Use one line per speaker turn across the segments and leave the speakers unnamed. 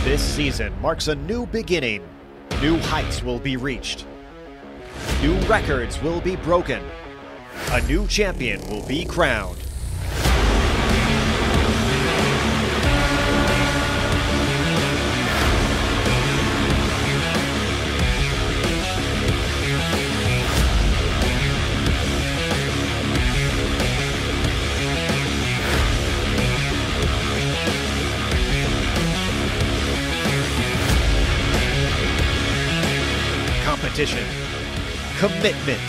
This season marks a new beginning. New heights will be reached. New records will be broken. A new champion will be crowned. Competition, commitment,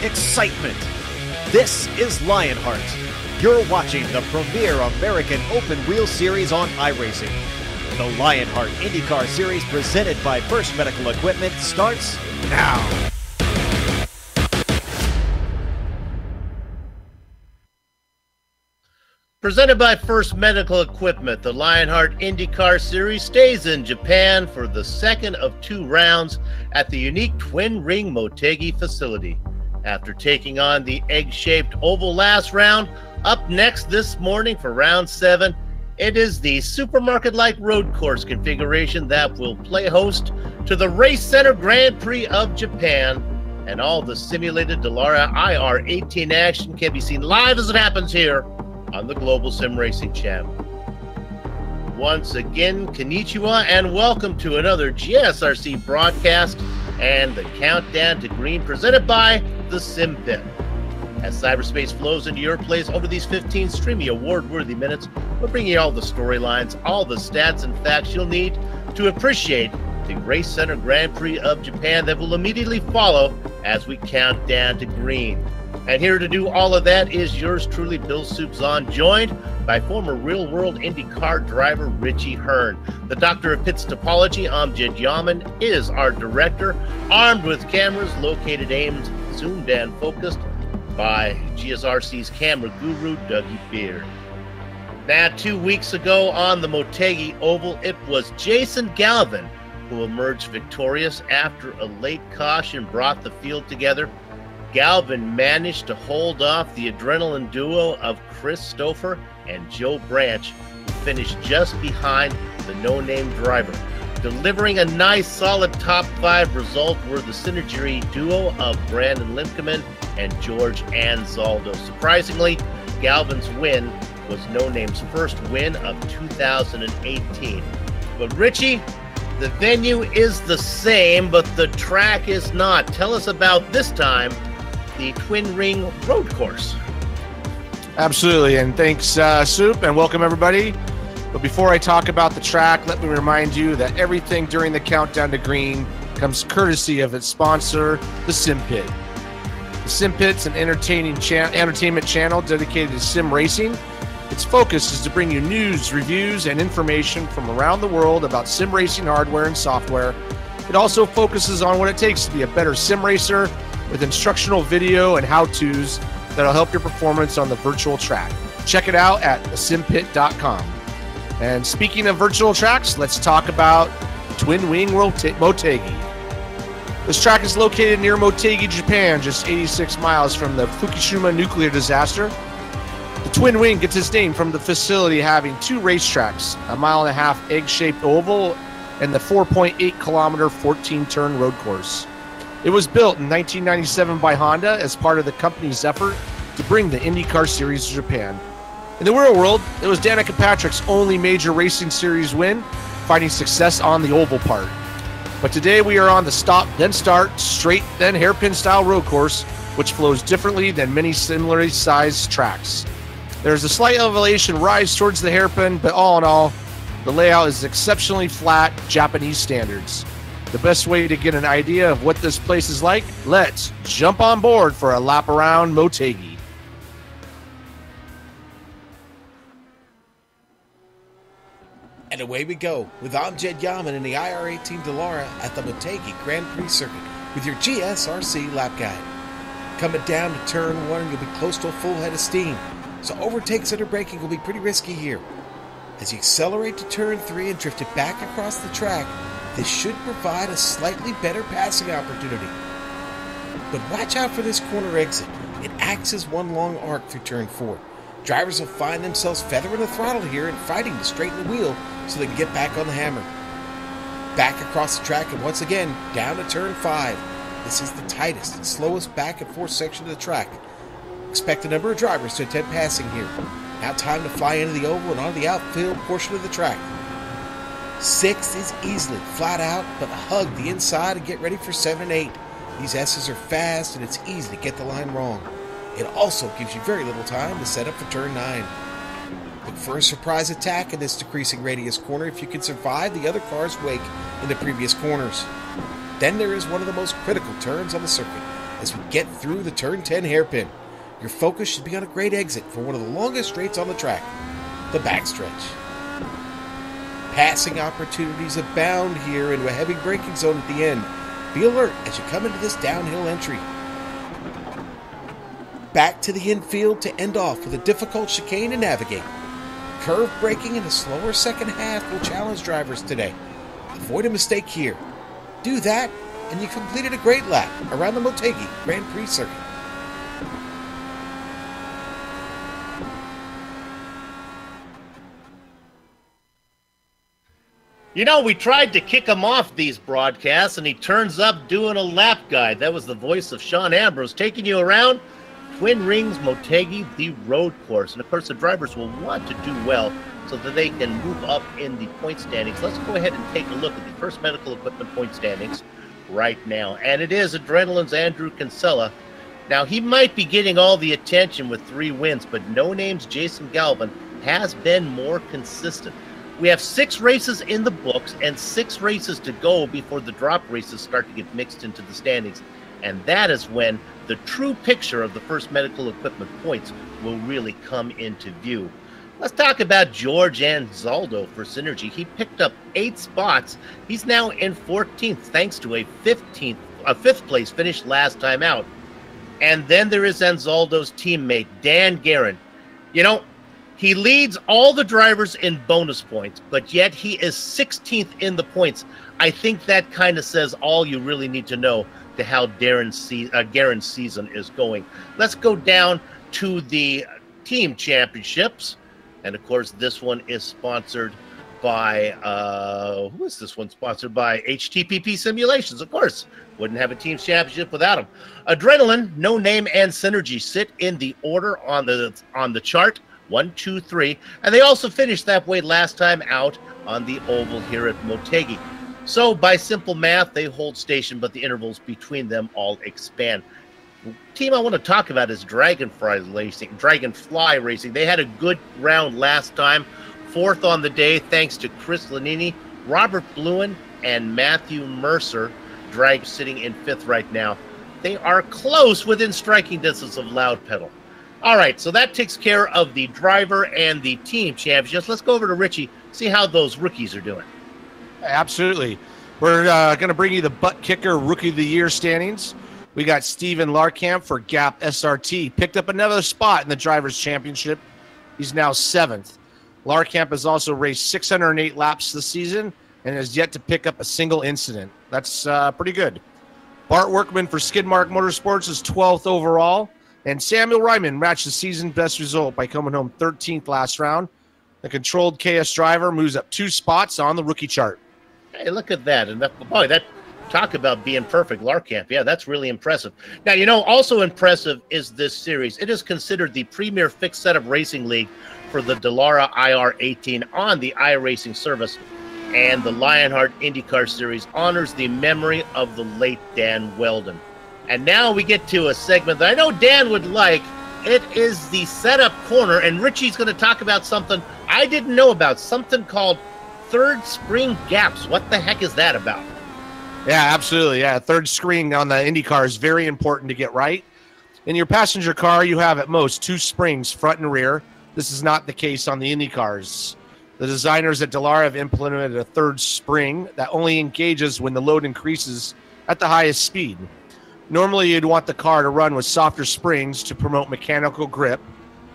excitement. This is Lionheart. You're watching the premier American open wheel series on iRacing. The Lionheart IndyCar Series presented by First Medical Equipment starts now.
Presented by First Medical Equipment, the Lionheart IndyCar Series stays in Japan for the second of 2 rounds at the unique twin-ring Motegi facility. After taking on the egg-shaped oval last round, up next this morning for round 7, it is the supermarket-like road course configuration that will play host to the Race Center Grand Prix of Japan, and all the simulated Dallara IR18 action can be seen live as it happens here on the Global Sim Racing channel. Once again, konnichiwa, and welcome to another GSRC broadcast and the Countdown to Green presented by the Sim Pit. As cyberspace flows into your place over these 15 streaming award-worthy minutes, we'll bring you all the storylines, all the stats and facts you'll need to appreciate the Race Center Grand Prix of Japan that will immediately follow as we count down to green. And here to do all of that is yours truly, Bill Soupzon, joined by former real-world IndyCar driver Richie Hearn. The Doctor of Pits Topology, Amjad Yaman, is our director, armed with cameras located, aimed, zoomed, and focused by GSRC's camera guru, Dougie Beard. Now, 2 weeks ago on the Motegi Oval, it was Jason Galvin who emerged victorious after a late caution brought the field together. Galvin managed to hold off the adrenaline duo of Chris Stouffer and Joe Branch, who finished just behind the no-name driver. Delivering a nice, solid top 5 result were the synergy duo of Brandon Limkeman and George Anzaldo. Surprisingly, Galvin's win was No Name's first win of 2018. But Richie, the venue is the same, but the track is not. Tell us about this time the Twin Ring Road Course.
Absolutely, and thanks, Soup, and welcome everybody. But before I talk about the track, let me remind you that everything during the Countdown to Green comes courtesy of its sponsor, the Sim Pit. The Sim Pit's an entertainment channel dedicated to sim racing. Its focus is to bring you news, reviews, and information from around the world about sim racing hardware and software. It also focuses on what it takes to be a better sim racer, with instructional video and how-tos that'll help your performance on the virtual track. Check it out at thesimpit.com. And speaking of virtual tracks, let's talk about Twin Wing Motegi. This track is located near Motegi, Japan, just 86 miles from the Fukushima nuclear disaster. The Twin Wing gets its name from the facility having 2 racetracks, a 1.5-mile egg-shaped oval and the 4.8-kilometer 14-turn road course. It was built in 1997 by Honda as part of the company's effort to bring the IndyCar Series to Japan. In the real world, it was Danica Patrick's only major racing series win, finding success on the oval part. But today we are on the stop, then start, straight, then hairpin-style road course, which flows differently than many similarly sized tracks. There's a slight elevation rise towards the hairpin, but all in all, the layout is exceptionally flat, Japanese standards. The best way to get an idea of what this place is like, let's jump on board for a lap around Motegi.
And away we go with Amjad Yaman in the IR-18 Dallara at the Motegi Grand Prix circuit with your GSRC lap guide. Coming down to turn 1, you'll be close to a full head of steam, so overtakes and braking will be pretty risky here. As you accelerate to turn 3 and drift it back across the track, this should provide a slightly better passing opportunity. But watch out for this corner exit. It acts as one long arc through turn 4. Drivers will find themselves feathering the throttle here and fighting to straighten the wheel so they can get back on the hammer. Back across the track and once again down to turn 5. This is the tightest and slowest back and forth section of the track. Expect a number of drivers to attempt passing here. Now time to fly into the oval and onto the outfield portion of the track. 6 is easily flat out, but hug the inside and get ready for 7 and 8. These S's are fast and it's easy to get the line wrong. It also gives you very little time to set up for turn 9. Look for a surprise attack in this decreasing radius corner if you can survive the other car's wake in the previous corners. Then there is one of the most critical turns on the circuit as we get through the turn 10 hairpin. Your focus should be on a great exit for one of the longest straights on the track, the backstretch. Passing opportunities abound here into a heavy braking zone at the end. Be alert as you come into this downhill entry. Back to the infield to end off with a difficult chicane to navigate. Curve braking in a slower second half will challenge drivers today. Avoid a mistake here. Do that, and you completed a great lap around the Motegi Grand Prix circuit.
You know, we tried to kick him off these broadcasts, and he turns up doing a lap guide. That was the voice of Sean Ambrose taking you around Twin Rings Motegi, the road course. And, of course, the drivers will want to do well so that they can move up in the point standings. Let's go ahead and take a look at the First Medical Equipment point standings right now. And it is Adrenaline's Andrew Kinsella. Now, he might be getting all the attention with 3 wins, but No Name's Jason Galvin has been more consistent. We have 6 races in the books and 6 races to go before the drop races start to get mixed into the standings. And that is when the true picture of the First Medical Equipment points will really come into view. Let's talk about George Anzaldo for Synergy. He picked up 8 spots. He's now in 14th thanks to a 5th place finish last time out. And then there is Anzaldo's teammate, Dan Guerin. You know, he leads all the drivers in bonus points, but yet he is 16th in the points. I think that kind of says all you really need to know to how Guerin's season is going. Let's go down to the team championships. And, of course, this one is sponsored by, who is this one sponsored by? HTPP Simulations, of course. Wouldn't have a team championship without them. Adrenaline, No Name, and Synergy sit in the order on the chart. 1, 2, 3. And they also finished that way last time out on the oval here at Motegi. So by simple math, they hold station, but the intervals between them all expand. The team I want to talk about is Dragonfly Racing. They had a good round last time. 4th on the day, thanks to Chris Lanini, Robert Bluen, and Matthew Mercer. Drag sitting in 5th right now. They are close within striking distance of Loud Pedal. All right, so that takes care of the driver and the team championships. Let's go over to Richie, see how those rookies are doing.
Absolutely. We're going to bring you the butt kicker Rookie of the Year standings. We got Steven Larkamp for Gap SRT. Picked up another spot in the Drivers' Championship. He's now 7th. Larkamp has also raced 608 laps this season and has yet to pick up a single incident. That's pretty good. Bart Workman for Skidmark Motorsports is 12th overall. And Samuel Ryman matched the season best result by coming home 13th last round. The controlled KS driver moves up 2 spots on the rookie chart.
Hey, look at that. And boy, that talk about being perfect, Larkamp. Yeah, that's really impressive. Now, you know, also impressive is this series. It is considered the premier fixed setup racing league for the Dallara IR-18 on the iRacing service. And the Lionheart IndyCar Series honors the memory of the late Dan Weldon. And now we get to a segment that I know Dan would like. It is the setup corner, and Richie's going to talk about something I didn't know about, something called third spring gaps. What the heck is that about?
Yeah, absolutely. Yeah, third spring on the IndyCar is very important to get right. In your passenger car, you have at most 2 springs, front and rear. This is not the case on the IndyCars. The designers at Dallara have implemented a third spring that only engages when the load increases at the highest speed. Normally, you'd want the car to run with softer springs to promote mechanical grip.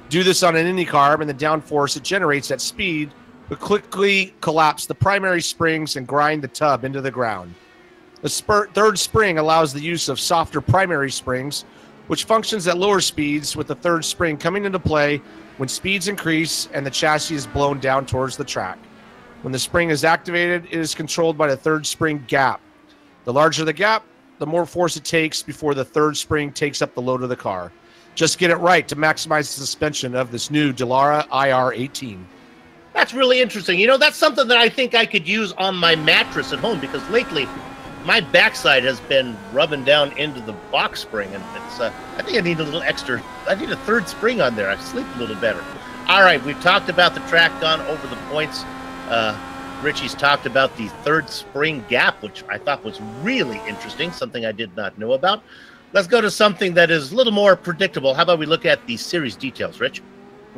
Do this on an IndyCar, and the downforce it generates at speed will quickly collapse the primary springs and grind the tub into the ground. The third spring allows the use of softer primary springs, which functions at lower speeds, with the third spring coming into play when speeds increase and the chassis is blown down towards the track. When the spring is activated, it is controlled by the third spring gap. The larger the gap, the more force it takes before the third spring takes up the load of the car. Just get it right to maximize the suspension of this new Dallara IR18.
That's really interesting. You know, that's something that I think I could use on my mattress at home, because lately my backside has been rubbing down into the box spring, and it's I think I need a little extra. I need a third spring on there. I sleep a little better. All right, we've talked about the track, gone over the points. Richie's talked about the third spring gap, which I thought was really interesting, something I did not know about. Let's go to something that is a little more predictable. How about we look at the series details, Rich?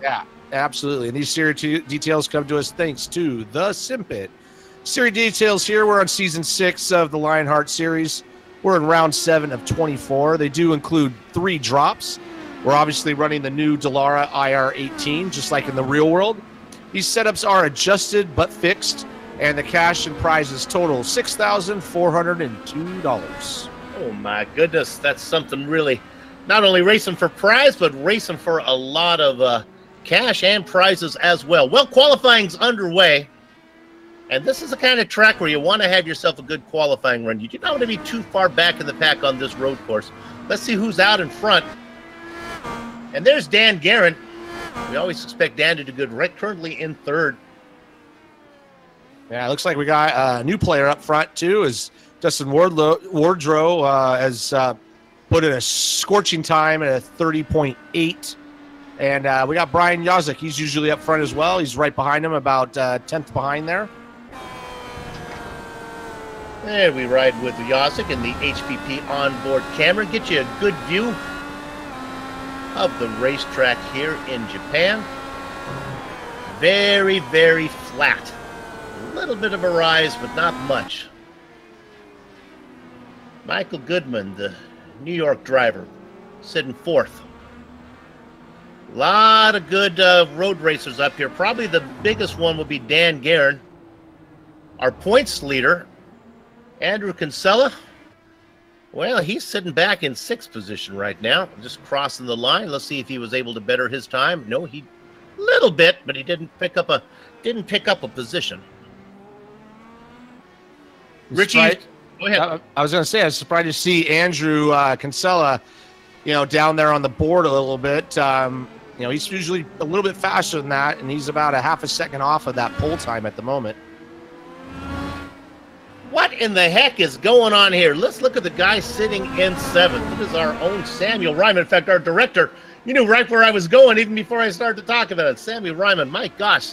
Yeah, absolutely. And these series details come to us thanks to the SimPit. Series details here. We're on season 6 of the Lionheart series. We're in round 7 of 24. They do include 3 drops. We're obviously running the new Dallara IR18, just like in the real world. These setups are adjusted but fixed, and the cash and prizes total $6,402.
Oh my goodness, that's something really, not only racing for prize, but racing for a lot of cash and prizes as well. Well, qualifying's underway. And this is the kind of track where you want to have yourself a good qualifying run. You do not want to be too far back in the pack on this road course. Let's see who's out in front. And there's Dan Guerin. We always expect Dan to do good. Right, currently in third.
Yeah, it looks like we got a new player up front, too, as Dustin Wardrow has put in a scorching time at a 30.8. And we got Brian Yazik. He's usually up front as well. He's right behind him, about 10th behind there.
There we ride with Yazik and the HPP onboard camera. Get you a good view of the racetrack here in Japan. Very, very flat. A little bit of a rise, but not much. Michael Goodman, the New York driver, sitting 4th. A lot of good road racers up here. Probably the biggest one will be Dan Guerin. Our points leader, Andrew Kinsella, well, he's sitting back in 6th position right now, just crossing the line. Let's see if he was able to better his time. No, he little bit, but he didn't pick up a position. Richie, go ahead.
I was going to say, I was surprised to see Andrew Kinsella, down there on the board a little bit. He's usually a little bit faster than that, and he's about a half a second off of that pole time at the moment.
What in the heck is going on here? Let's look at the guy sitting in 7th. It is our own Samuel Ryman. In fact, our director, you knew right where I was going even before I started to talk about it. Samuel Ryman, my gosh.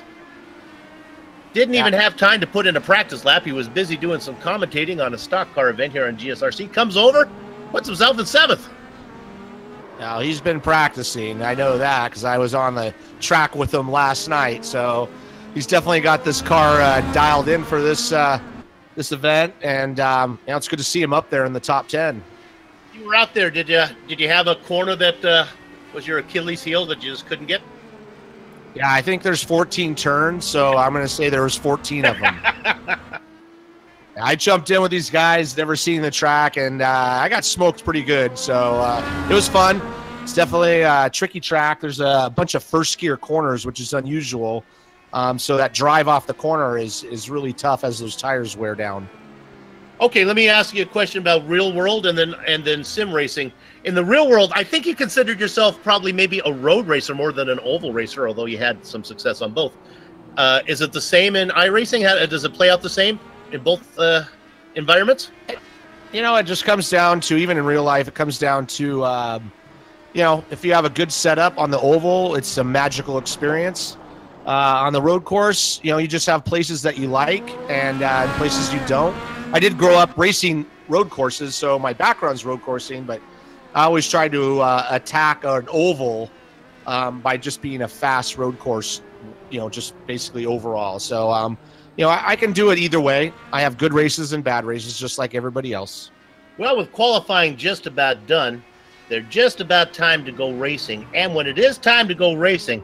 Didn't even have time to put in a practice lap. He was busy doing some commentating on a stock car event here on GSRC. Comes over, puts himself in 7th.
Now, he's been practicing. I know that because I was on the track with him last night. So he's definitely got this car dialed in for this event, and it's good to see him up there in the top 10.
You were out there. Did you have a corner that was your Achilles heel that you just couldn't get?
Yeah, I think there's 14 turns, so I'm going to say there was 14 of them. I jumped in with these guys, never seen the track, and I got smoked pretty good. So it was fun. It's definitely a tricky track. There's a bunch of first gear corners, which is unusual. So that drive off the corner is really tough as those tires wear down.
Okay, let me ask you a question about real world and then sim racing. In the real world, I think you considered yourself probably maybe a road racer more than an oval racer, although you had some success on both. Is it the same in iRacing? Does it play out the same in both environments?
It just comes down to, even in real life, it comes down to, if you have a good setup on the oval, it's a magical experience. On the road course, you just have places that you like and places you don't. I did grow up racing road courses, so my background's road coursing, but I always try to attack an oval by just being a fast road course, just basically overall. So, I can do it either way. I have good races and bad races, just like everybody else.
Well, with qualifying just about done, they're just about time to go racing. And when it is time to go racing,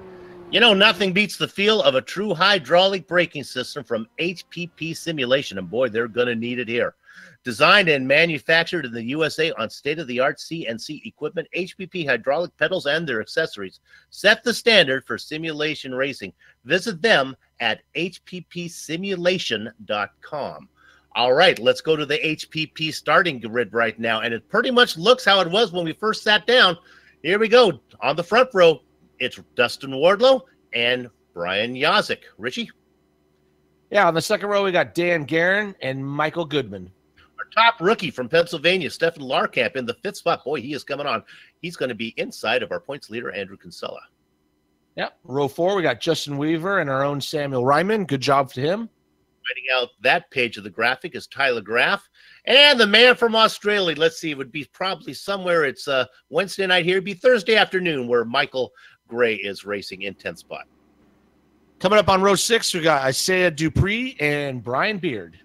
nothing beats the feel of a true hydraulic braking system from HPP Simulation. And boy, they're going to need it here. Designed and manufactured in the USA on state-of-the-art CNC equipment, HPP hydraulic pedals and their accessories set the standard for simulation racing. Visit them at hppsimulation.com. All right, let's go to the HPP starting grid right now, and it pretty much looks how it was when we first sat down. Here we go. On the front row, it's Dustin Wardlow and Brian Yazik. Richie?
Yeah, on the second row, we got Dan Guerin and Michael Goodman.
Our top rookie from Pennsylvania, Stefan Larkamp, in the 5th spot. Boy, he is coming on. He's going to be inside of our points leader, Andrew Kinsella.
Yep, row 4, we got Justin Weaver and our own Samuel Ryman. Good job to him.
Writing out that page of the graphic is Tyler Graff. And the man from Australia, let's see, it would be probably somewhere, it's Wednesday night here. It'd be Thursday afternoon where Michael Gray is racing in 10th spot.
Coming up on row 6, we got Isaiah Dupree and Brian Beard.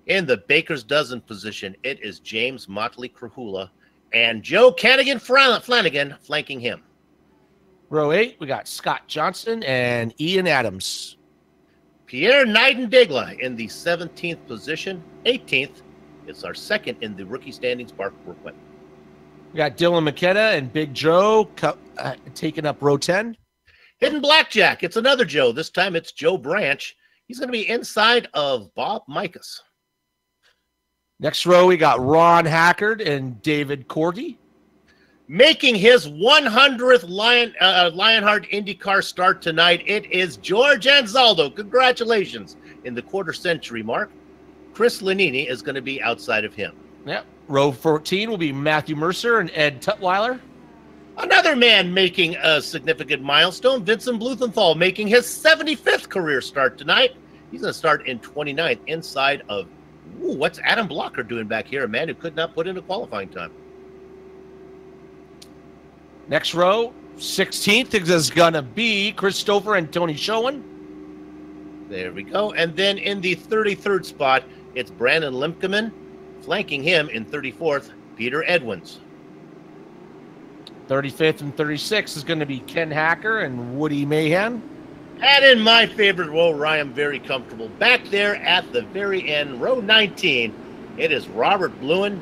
In the Baker's Dozen position, it is James Motley Krahula and Joe Canigan Flanagan flanking him.
Row 8, we got Scott Johnson and Ian Adams.
Pierre Neidendegla in the 17th position. 18th, it's our second in the rookie standings, Bart Brooklyn.
We got Dylan McKenna and Big Joe taking up row 10.
Hidden Blackjack, it's another Joe. This time it's Joe Branch. He's going to be inside of Bob Micus.
Next row, we got Ron Hackard and David Cordy.
Making his 100th Lionheart IndyCar start tonight, it is George Anzaldo. Congratulations in the quarter-century mark. Chris Lanini is going to be outside of him.
Yep. Row 14 will be Matthew Mercer and Ed Tutwiler.
Another man making a significant milestone, Vincent Bluthenthal, making his 75th career start tonight. He's going to start in 29th inside of, what's Adam Blocker doing back here? A man who could not put in a qualifying time.
Next row, 16th is going to be Christopher and Tony Schoen.
There we go. And then in the 33rd spot, it's Brandon Limkeman. Flanking him in 34th, Peter Edwins.
35th and 36th is going to be Ken Hacker and Woody Mahan.
And in my favorite row, where I am very comfortable, back there at the very end, row 19, it is Robert Bluen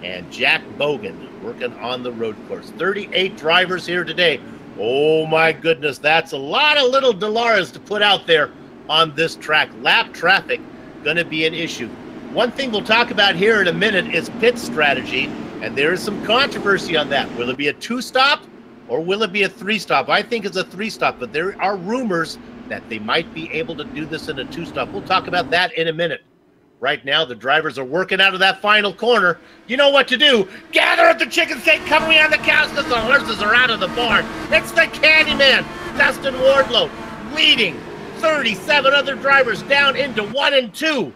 and Jack Bogan working on the road course. 38 drivers here today. Oh my goodness, that's a lot of little Delaras to put out there on this track. Lap traffic going to be an issue. One thing we'll talk about here in a minute is pit strategy, and there is some controversy on that. Will it be a 2-stop or will it be a 3-stop? I think it's a 3-stop, but there are rumors that they might be able to do this in a 2-stop. We'll talk about that in a minute. Right now, the drivers are working out of that final corner. You know what to do. Gather at the chicken steak, cover me on the cows because the horses are out of the barn. It's the Candyman, Dustin Wardlow, leading 37 other drivers down into 1 and 2.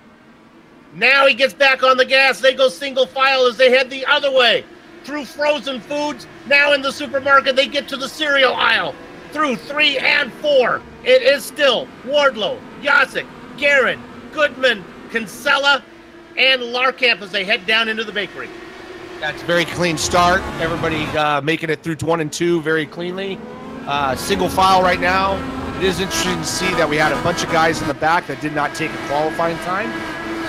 Now he gets back on the gas. They go single file as they head the other way. Through frozen foods, now in the supermarket, they get to the cereal aisle. Through 3 and 4, it is still Wardlow, Yazik, Guerin, Goodman, Kinsella, and Larkamp as they head down into the bakery.
That's a very clean start. Everybody making it through 1 and 2 very cleanly. Single file right now. It is interesting to see that we had a bunch of guys in the back that did not take a qualifying time.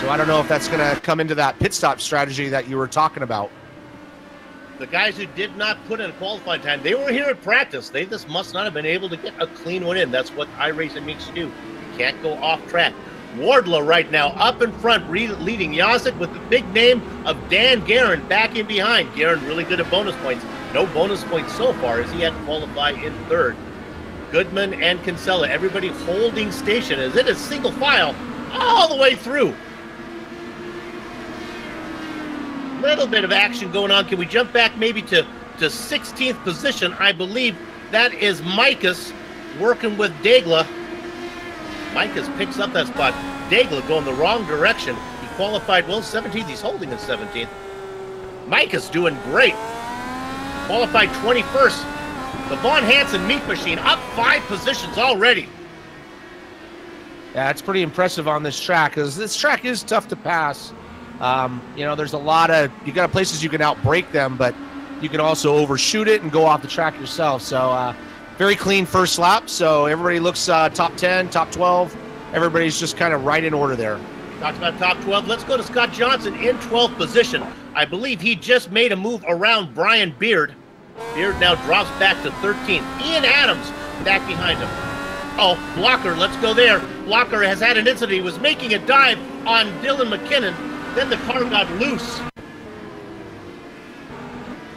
So I don't know if that's going to come into that pit stop strategy that you were talking about.
The guys who did not put in a qualifying time, they were here at practice. They just must not have been able to get a clean one in. That's what iRacing makes you do. You can't go off track. Wardlow right now up in front, leading Yazik with the big name of Dan Guerin back in behind. Guerin really good at bonus points. No bonus points so far as he had to qualify in 3rd. Goodman and Kinsella, everybody holding station as it is single file all the way through. Little bit of action going on. Can we jump back maybe to 16th position? I believe that is Micus working with Degla. Micus picks up that spot. Degla going the wrong direction. He qualified, well, 17th. He's holding in 17th. Mike is doing great. Qualified 21st. The Von Hansen Meat Machine up 5 positions already.
Yeah, it's pretty impressive on this track because this track is tough to pass. You know, there's a lot of, you got places you can outbrake them, but you can also overshoot it and go off the track yourself. So very clean first lap. So everybody looks top 10, top 12. Everybody's just kind of right in order there.
Talked about top 12. Let's go to Scott Johnson in 12th position. I believe he just made a move around Brian Beard. Beard now drops back to 13th. Ian Adams back behind him. Oh, Blocker, let's go there. Blocker has had an incident. He was making a dive on Dylan McKinnon. Then the car got loose.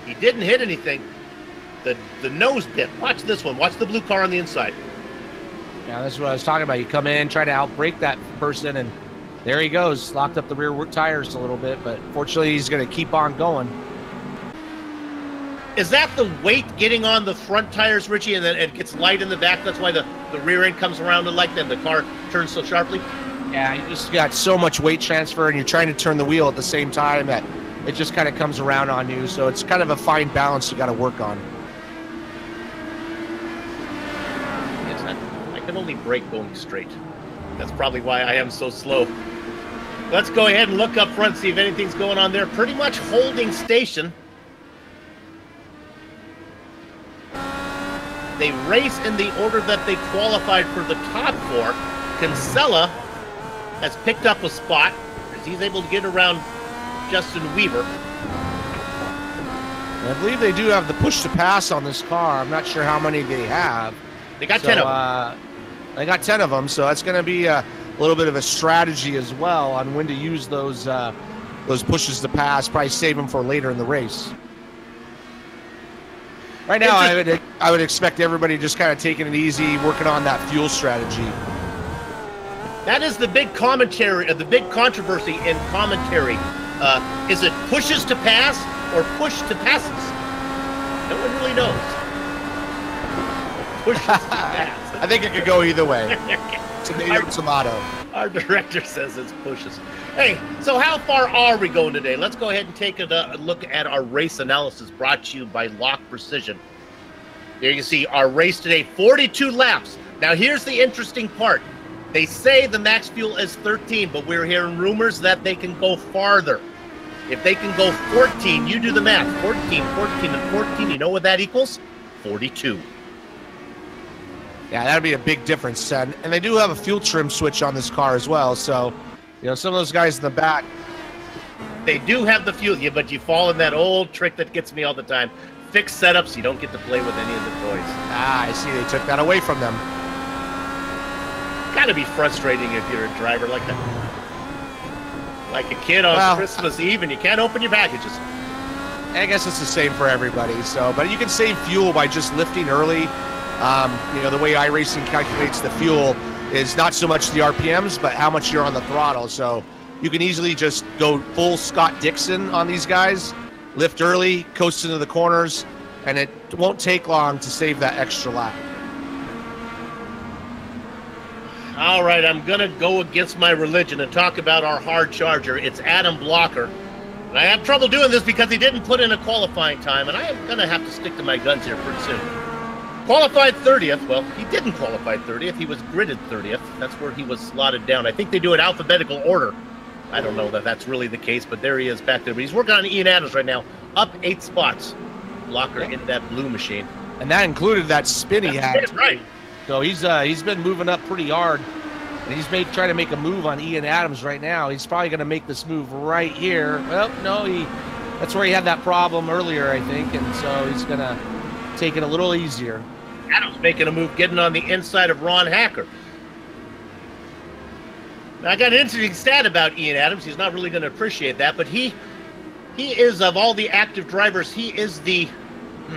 He didn't hit anything. The nose bit. Watch this one. Watch the blue car on the inside.
Yeah, that's what I was talking about. You come in, try to outbrake that person, and there he goes. Locked up the rear tires a little bit, but fortunately he's going to keep on going.
Is that the weight getting on the front tires, Richie, and then it gets light in the back? That's why the rear end comes around and like then the car turns so sharply?
Yeah, you just got so much weight transfer, and you're trying to turn the wheel at the same time that it just kind of comes around on you. So it's kind of a fine balance you got to work on.
Yes, I can only brake going straight. That's probably why I am so slow. Let's go ahead and look up front, see if anything's going on there. Pretty much holding station. They race in the order that they qualified for the top 4. Kinsella has picked up a spot as he's able to get around Justin Weaver.
I believe they do have the push to pass on this car. I'm not sure how many they have.
They got 10 of them.
They got 10 of them, so that's going to be a little bit of a strategy as well on when to use those pushes to pass. Probably save them for later in the race. Right now, I would expect everybody just kind of taking it easy, working on that fuel strategy.
That is the big commentary, the big controversy in commentary. Is it pushes to pass or push to passes? No one really knows. Pushes to pass.
I think it could go either way. Tomato.
Our director says it's pushes. Hey, so how far are we going today? Let's go ahead and take a look at our race analysis brought to you by Lock Precision. There you see our race today, 42 laps. Now here's the interesting part. They say the max fuel is 13, but we're hearing rumors that they can go farther. If they can go 14, you do the math. 14, and 14, you know what that equals? 42.
Yeah, that'd be a big difference. And they do have a fuel trim switch on this car as well. So, you know, some of those guys in the back.
They do have the fuel, yeah, but you fall in that old trick that gets me all the time. Fixed setups, you don't get to play with any of the toys.
Ah, I see. They took that away from them.
Gotta be frustrating if you're a driver like a kid on Christmas Eve and you can't open your packages.
I guess it's the same for everybody. So, but you can save fuel by just lifting early. You know, the way iRacing calculates the fuel is not so much the RPMs, but how much you're on the throttle. So you can easily just go full Scott Dixon on these guys, lift early, coast into the corners, and it won't take long to save that extra lap.
All right, I'm going to go against my religion and talk about our hard charger. It's Adam Blocker. And I have trouble doing this because he didn't put in a qualifying time, and I am going to have to stick to my guns here pretty soon. Qualified 30th. Well, he didn't qualify 30th. He was gridded 30th. That's where he was slotted down. I think they do it alphabetical order. I don't know that that's really the case, but there he is back there. But he's working on Ian Adams right now, up 8 spots. Blocker in that blue machine.
And that included that spin he had.
That's right.
So he's been moving up pretty hard. And he's trying to make a move on Ian Adams right now. He's probably going to make this move right here. Well, no, that's where he had that problem earlier, I think. And so he's going to take it a little easier.
Adams making a move, getting on the inside of Ron Hacker. Now, I got an interesting stat about Ian Adams. He's not really going to appreciate that, but he is, of all the active drivers, he is the,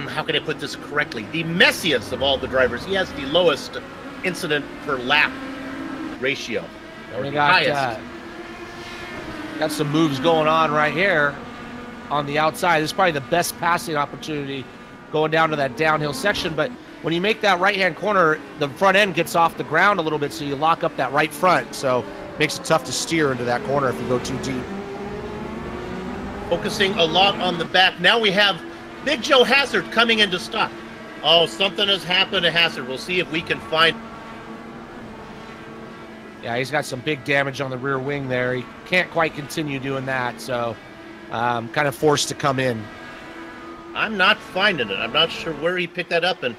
how can I put this correctly, the messiest of all the drivers. He has the lowest incident per lap ratio.
We got some moves going on right here on the outside. This is probably the best passing opportunity going down to that downhill section, but when you make that right-hand corner, the front end gets off the ground a little bit, so you lock up that right front. So makes it tough to steer into that corner if you go too deep.
Focusing a lot on the back. Now we have Big Joe Hazard coming into stock. Oh, something has happened to Hazard. We'll see if we can find.
Yeah, he's got some big damage on the rear wing there. He can't quite continue doing that, so kind of forced to come in.
I'm not finding it. I'm not sure where he picked that up. And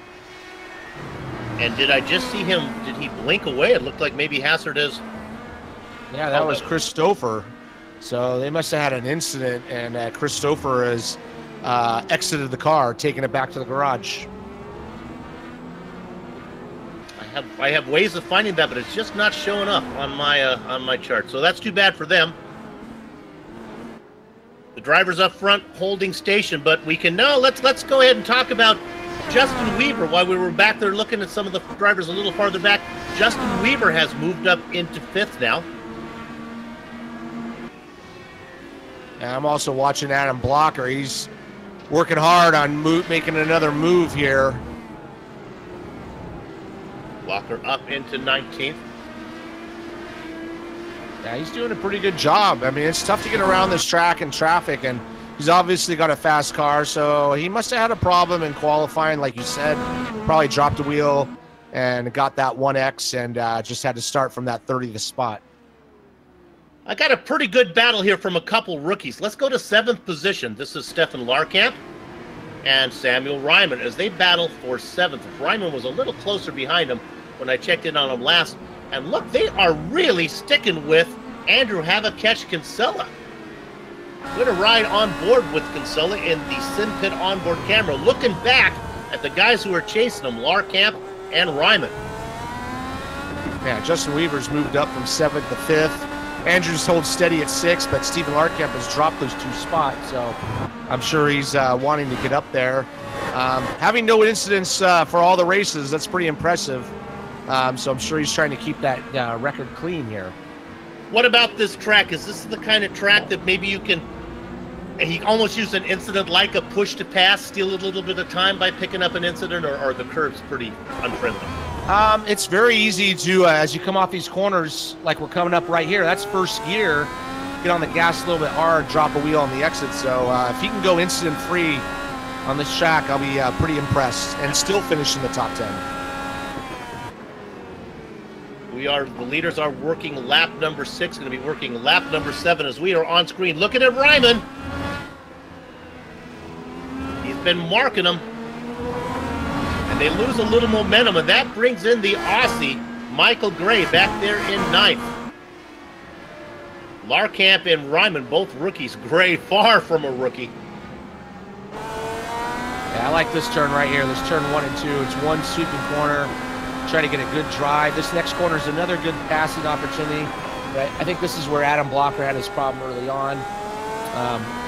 did I just see him? Did he blink away? It looked like maybe Hazard is.
Yeah, that was Christopher. So they must have had an incident, and Christopher has exited the car, taking it back to the garage.
I have ways of finding that, but it's just not showing up on my chart. So that's too bad for them. The driver's up front holding station, but we can now let's go ahead and talk about Justin Weaver. While we were back there looking at some of the drivers a little farther back, Justin Weaver has moved up into 5th now.
And I'm also watching Adam Blocker. He's working hard on making another move here.
Blocker up into 19th.
Yeah, he's doing a pretty good job. I mean, it's tough to get around this track and traffic, and he's obviously got a fast car, so he must have had a problem in qualifying, like you said. Probably dropped a wheel and got that 1X and just had to start from that 30th spot.
I got a pretty good battle here from a couple rookies. Let's go to 7th position. This is Stefan Larkamp and Samuel Ryman as they battle for 7th. Ryman was a little closer behind him when I checked in on him last. And look, they are really sticking with Andrew Havakech Kinsella. Good a ride on board with Kinsella in the Sim Pit onboard camera, looking back at the guys who are chasing him, Larkamp and Ryman.
Yeah, Justin Weaver's moved up from 7th to 5th. Andrews holds steady at 6th, but Stephen Larkamp has dropped those 2 spots, so I'm sure he's wanting to get up there. Having no incidents for all the races, that's pretty impressive. So I'm sure he's trying to keep that record clean here.
What about this track? Is this the kind of track that maybe you can, he almost used an incident like a push to pass, steal a little bit of time by picking up an incident, or are the curves pretty unfriendly?
It's very easy to, as you come off these corners, like we're coming up right here, that's first gear, get on the gas a little bit hard, drop a wheel on the exit. So if he can go incident-free on this track, I'll be pretty impressed and still finish in the top 10.
The leaders are working lap number 6, going to be working lap number 7 as we are on screen. Looking at Ryman. He's been marking them. And they lose a little momentum, and that brings in the Aussie, Michael Gray, back there in 9th. Larkamp and Ryman, both rookies. Gray, far from a rookie.
Yeah, I like this turn right here. This turn 1 and 2. It's one sweeping corner. Try to get a good drive. This next corner is another good passing opportunity. But I think this is where Adam Blocker had his problem early on.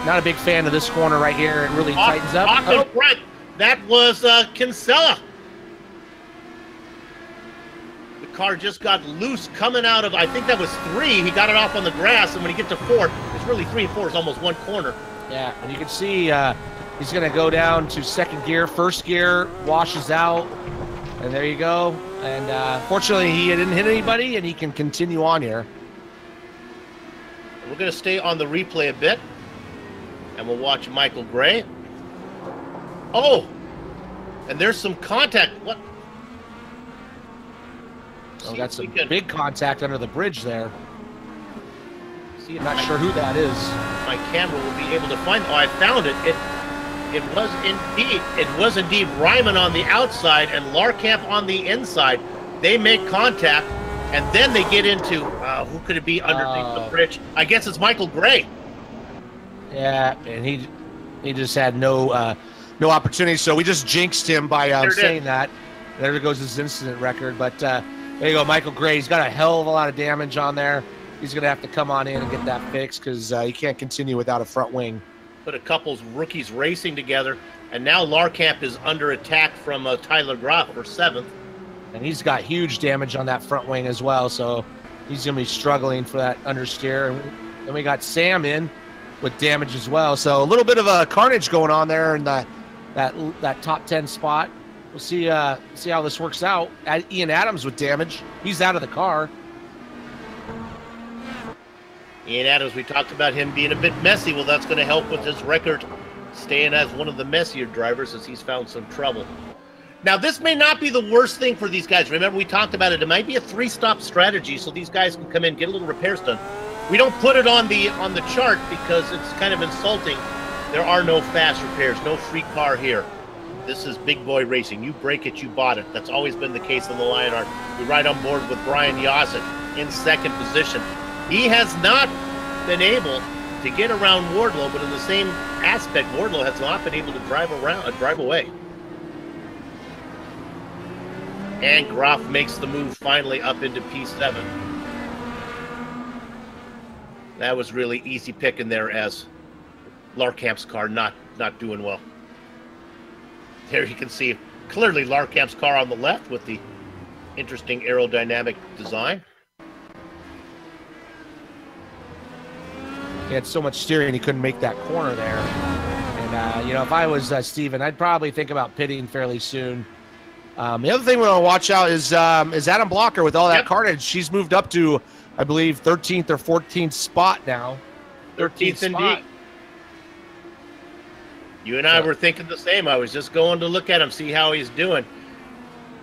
Not a big fan of this corner right here. It really tightens up.
Right. That was Kinsella. The car just got loose coming out of, I think that was 3. He got it off on the grass, and when he gets to 4, it's really 3 and 4 is almost one corner.
Yeah, and you can see he's going to go down to 2nd gear. 1st gear washes out. And there you go. And fortunately, he didn't hit anybody, and he can continue on here.
We're going to stay on the replay a bit, and we'll watch Michael Gray. Oh, and there's some contact. What?
Oh, got some big contact under the bridge there. See, I'm not sure who that is.
My camera will be able to find. Oh, I found it. It was indeed Ryman on the outside and Larkamp on the inside. They make contact, and then they get into who could it be underneath the bridge? I guess it's Michael Gray.
Yeah, and he just had no opportunity. So we just jinxed him by saying that. There goes his incident record. But there you go, Michael Gray. He's got a hell of a lot of damage on there. He's going to have to come on in and get that fixed because he can't continue without a front wing.
Put a couple rookies racing together, and now Larkamp is under attack from Tyler Groff for 7th.
And he's got huge damage on that front wing as well, so he's going to be struggling for that understeer. And then we got Sam in with damage as well, so a little bit of a carnage going on there in that top 10 spot. We'll see how this works out. Ian Adams with damage. He's out of the car.
Ian Adams, we talked about him being a bit messy. Well, that's going to help with his record staying as one of the messier drivers as he's found some trouble. Now, this may not be the worst thing for these guys. Remember, we talked about it. It might be a 3-stop strategy so these guys can come in, get a little repairs done. We don't put it on the chart because it's kind of insulting. There are no fast repairs, no free car here. This is big boy racing. You break it, you bought it. That's always been the case in the Lionheart. We're right on board with Brian Yosick in second position. He has not been able to get around Wardlow, but in the same aspect, Wardlow has not been able to drive away. And Groff makes the move finally up into P7. That was really easy picking there as Larkamp's car not doing well. There you can see clearly Larkamp's car on the left with the interesting aerodynamic design.
He had so much steering he couldn't make that corner there. And, if I was Steven, I'd probably think about pitting fairly soon. The other thing we want to watch out is Adam Blocker with all that carnage. She's moved up to, I believe, 13th or 14th spot now.
13th indeed. You and I were thinking the same. I was just going to look at him, see how he's doing.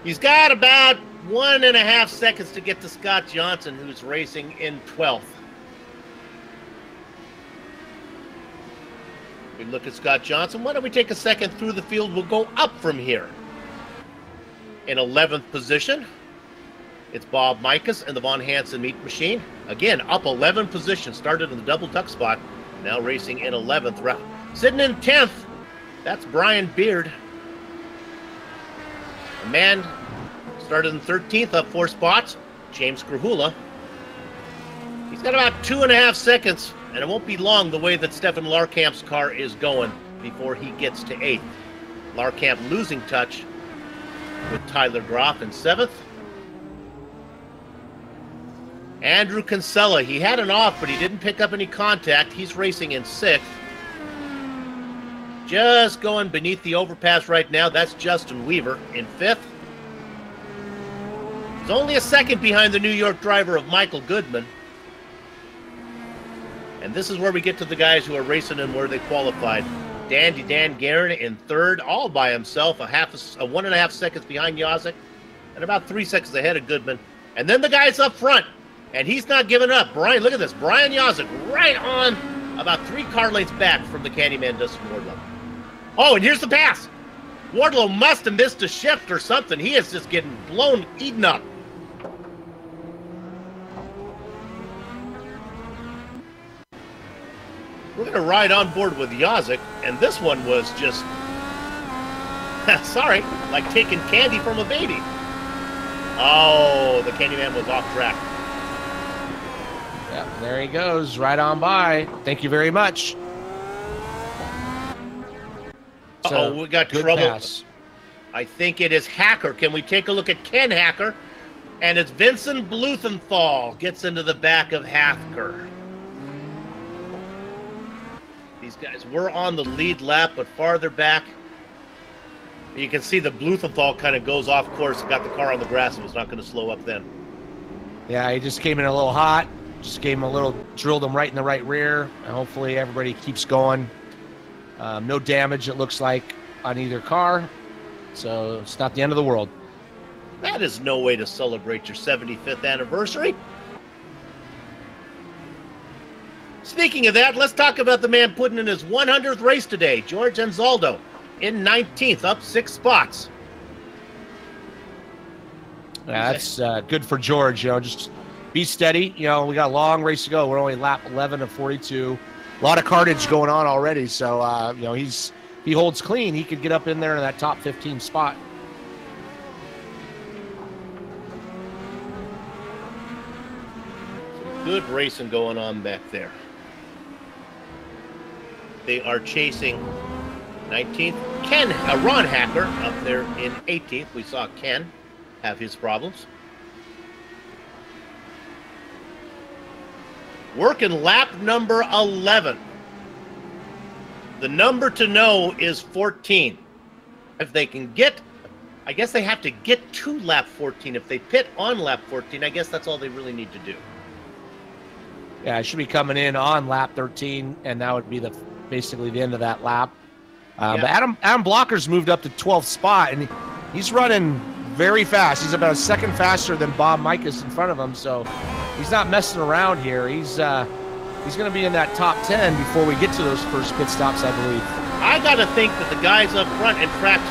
He's got about 1.5 seconds to get to Scott Johnson, who's racing in 12th. We look at Scott Johnson. Why don't we take a second through the field? We'll go up from here. In 11th position, it's Bob Mikas and the Von Hansen Meat Machine. Again, up 11 positions. Started in the double duck spot. Now racing in 11th round. Sitting in 10th, that's Brian Beard. A man started in 13th, up 4 spots. James Grahula. He's got about 2.5 seconds, and it won't be long the way that Stefan Larkamp's car is going before he gets to 8th. Larkamp losing touch with Tyler Groff in 7th. Andrew Kinsella, he had an off, but he didn't pick up any contact. He's racing in 6th. Just going beneath the overpass right now, that's Justin Weaver in 5th. He's only a second behind the New York driver of Michael Goodman. And this is where we get to the guys who are racing and where they qualified. Dandy Dan Guerin in 3rd, all by himself, a 1.5 seconds behind Yosick, and about 3 seconds ahead of Goodman. And then the guys up front, and he's not giving up. Brian, look at this. Brian Yosick right on about 3 car lengths back from the Candyman Dustin Wardlow. Oh, and here's the pass. Wardlow must have missed a shift or something. He is just getting blown, eaten up. We're going to ride on board with Yosick, and this one was just, sorry, like taking candy from a baby. Oh, the Candyman was off track.
Yep, there he goes, right on by. Thank you very much.
Uh-oh, we got trouble. Pass. I think it is Hacker. Can we take a look at Ken Hacker? And it's Vincent Bluthenthal gets into the back of Hacker. These guys were on the lead lap, but farther back. You can see the Bluthenthal kind of goes off course and got the car on the grass and was not going to slow up then.
Yeah, he just came in a little hot. Just gave him a little, drilled him right in the right rear. And hopefully everybody keeps going. No damage, it looks like, on either car. So it's not the end of the world.
That is no way to celebrate your 75th anniversary. Speaking of that, let's talk about the man putting in his 100th race today, George Anzaldo, in 19th, up 6 spots.
Yeah, that's good for George. Just be steady. We got a long race to go. We're only lap 11 of 42. A lot of carnage going on already. So, he holds clean. He could get up in there in that top 15 spot.
Good racing going on back there. They are chasing 19th. Ron Hacker up there in 18th. We saw Ken have his problems. Working lap number 11. The number to know is 14. If they can get, I guess they have to get to lap 14. If they pit on lap 14, I guess that's all they really need to do.
Yeah, it should be coming in on lap 13, and that would be basically the end of that lap. But Adam Blocker's moved up to 12th spot, and he's running very fast. He's about a second faster than Bob Mikas in front of him, so he's not messing around here. He's going to be in that top 10 before we get to those first pit stops, I believe.
I got to think that the guys up front, in fact,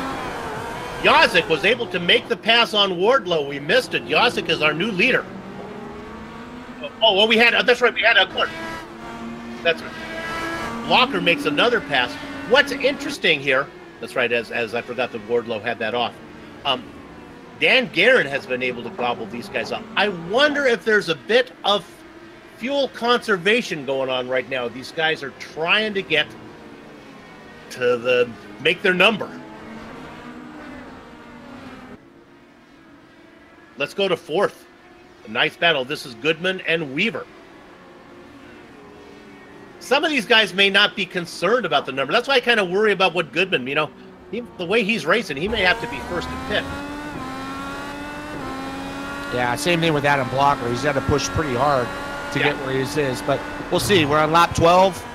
Yazik was able to make the pass on Wardlow. We missed it. Yazik is our new leader. Oh, well, that's right, we had a court. That's right. Blocker makes another pass. What's interesting here, that's right, as I forgot that Wardlow had that off. Dan Guerin has been able to gobble these guys up. I wonder if there's a bit of fuel conservation going on right now. These guys are trying to get to make their number. Let's go to 4th. A nice battle. This is Goodman and Weaver. Some of these guys may not be concerned about the number. That's why I kind of worry about what Goodman, the way he's racing, he may have to be first to pit.
Yeah, same thing with Adam Blocker. He's got to push pretty hard to get where he is. But we'll see. We're on lap 12.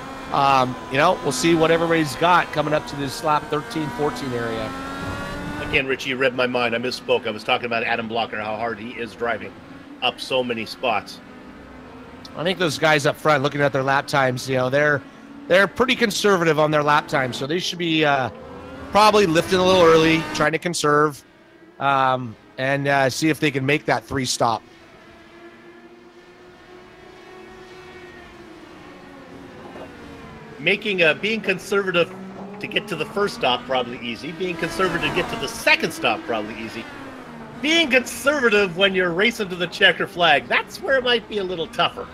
We'll see what everybody's got coming up to this lap 13, 14 area.
Again, Richie, you read my mind. I misspoke. I was talking about Adam Blocker, how hard he is driving up so many spots.
I think those guys up front, looking at their lap times, they're pretty conservative on their lap times, so they should be probably lifting a little early, trying to conserve, and see if they can make that 3-stop.
Being conservative to get to the first stop, probably easy. Being conservative to get to the second stop, probably easy. Being conservative when you're racing to the checker flag, that's where it might be a little tougher.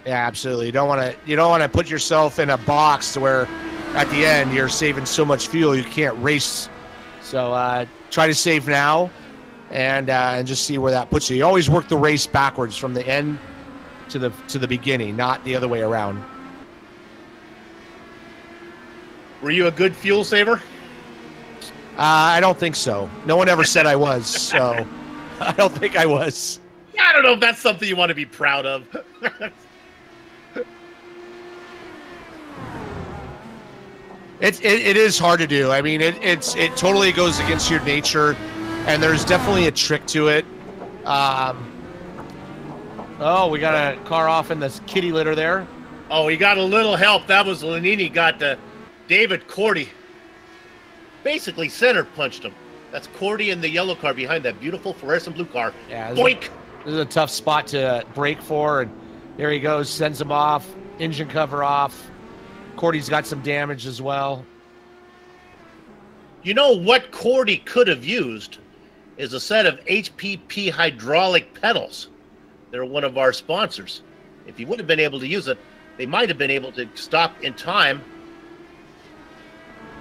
Yeah, absolutely. You don't want to put yourself in a box where at the end you're saving so much fuel you can't race. So try to save now and just see where that puts you. You always work the race backwards from the end to the beginning, not the other way around.
Were you a good fuel saver?
I don't think so. No one ever said I was, so I don't think I was.
I don't know if that's something you want to be proud of.
It is hard to do. I mean, it totally goes against your nature, and there's definitely a trick to it. Oh, we got a car off in the kitty litter there.
Oh, he got a little help. That was Lanini got David Cordy. Basically center punched him. That's Cordy in the yellow car behind that beautiful fluorescent blue car.
Yeah,
boink!
This is a tough spot to brake for, and there he goes, sends him off, engine cover off. Cordy's got some damage as well.
You know what Cordy could have used is a set of HPP hydraulic pedals. They're one of our sponsors. If he would have been able to use it, they might have been able to stop in time.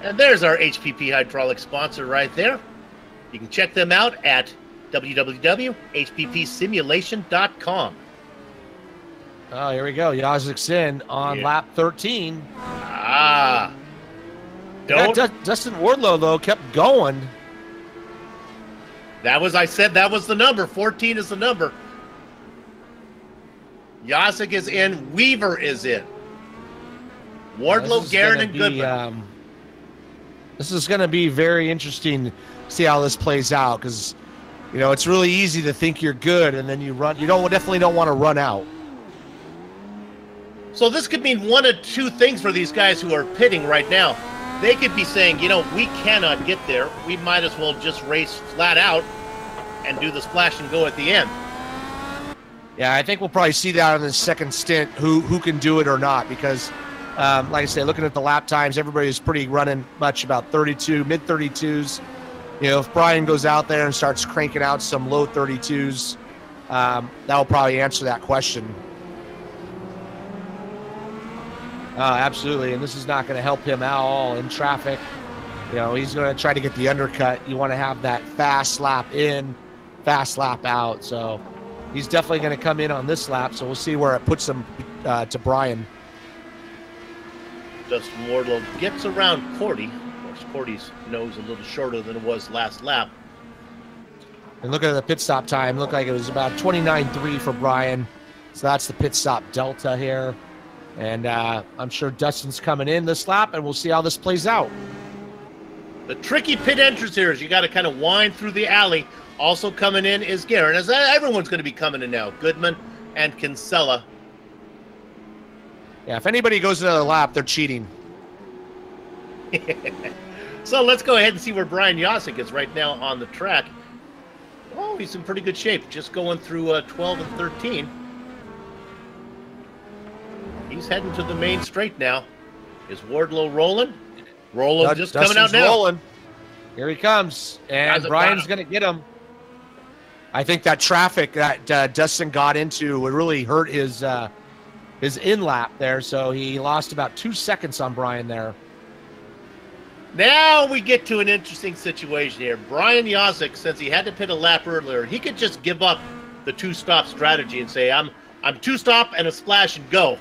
And there's our HPP hydraulic sponsor right there. You can check them out at www.hppsimulation.com.
Oh, here we go. Yazik's in on lap 13. Dustin Wardlow, though, kept going.
I said that was the number. 14 is the number. Yazik is in. Weaver is in. Wardlow, Guerin, and Goodman.
This is going to be very interesting to see how this plays out, because, it's really easy to think you're good, and then you run. You definitely don't want to run out.
So this could mean one of two things for these guys who are pitting right now. They could be saying, we cannot get there. We might as well just race flat out and do the splash and go at the end.
Yeah, I think we'll probably see that on the second stint, who can do it or not, because, like I say, looking at the lap times, everybody's pretty running much about 32, mid-32s. If Brian goes out there and starts cranking out some low 32s, that'll probably answer that question. Absolutely, and this is not going to help him at all in traffic. He's going to try to get the undercut. You want to have that fast lap in, fast lap out. So he's definitely going to come in on this lap, so we'll see where it puts him to Brian.
Dustin Wardlow gets around Cordy. Of course, Cordy's nose a little shorter than it was last lap.
And look at the pit stop time. Looked like it was about 29.3 for Brian. So that's the pit stop delta here. And I'm sure Dustin's coming in this lap, and we'll see how this plays out.
The tricky pit entrance here is you got to kind of wind through the alley. Also coming in is Garrett. As everyone's going to be coming in now. Goodman and Kinsella.
Yeah, if anybody goes another lap, they're cheating.
So let's go ahead and see where Brian Yosick is right now on the track. Oh, he's in pretty good shape. Just going through 12 and 13. He's heading to the main straight now. Is Wardlow rolling? Rolling just coming out now.
Rolling. Here he comes. And Brian's going to get him. I think that traffic that Dustin got into would really hurt his in lap there. So he lost about 2 seconds on Brian there.
Now we get to an interesting situation here. Brian Yosick, since he had to pit a lap earlier, he could just give up the two-stop strategy and say, I'm two-stop and a splash and go.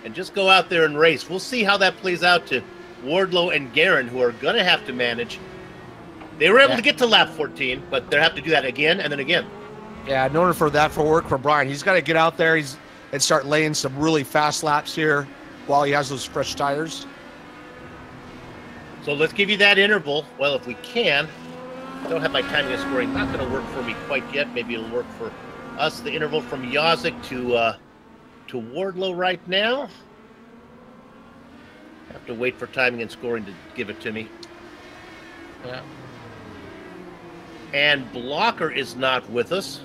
And just go out there and race. We'll see how that plays out to Wardlow and Guerin, who are going to have to manage. They were able to get to lap 14, but they'll have to do that again and then again.
Yeah, in order for that to work for Brian, he's got to get out there and start laying some really fast laps here while he has those fresh tires.
So let's give you that interval. Well, if we can. I don't have my timing and scoring. Not going to work for me quite yet. Maybe it'll work for us. The interval from Yosick to Wardlow right now. Have to wait for timing and scoring to give it to me.
Yeah.
And Blocker is not with us.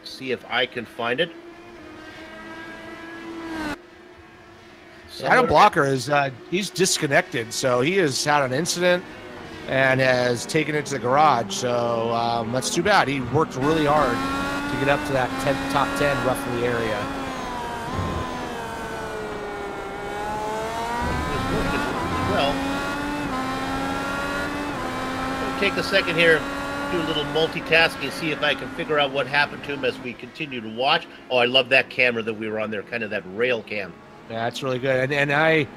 See if I can find it.
Adam Blocker is he's disconnected, so he has had an incident and has taken it to the garage. So that's too bad. He worked really hard to get up to that top 10 roughly area.
Well, I'll take a second here, do a little multitasking, see if I can figure out what happened to him as we continue to watch. Oh, I love that camera that we were on there, kind of that rail cam.
Yeah, that's really good. And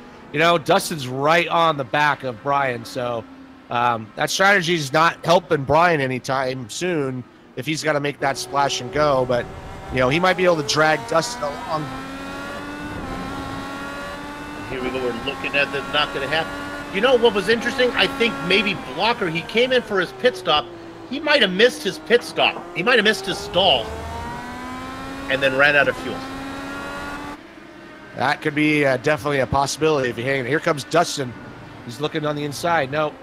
Dustin's right on the back of Brian, so that strategy is not helping Brian anytime soon if he's got to make that splash and go. But, he might be able to drag Dustin along.
Here we go. We're looking at that. Not going to happen. You know what was interesting? I think maybe Blocker, he came in for his pit stop. He might have missed his pit stop. He might have missed his stall and then ran out of fuel.
That could be definitely a possibility if he hangs. Here comes Dustin. He's looking on the inside. Nope.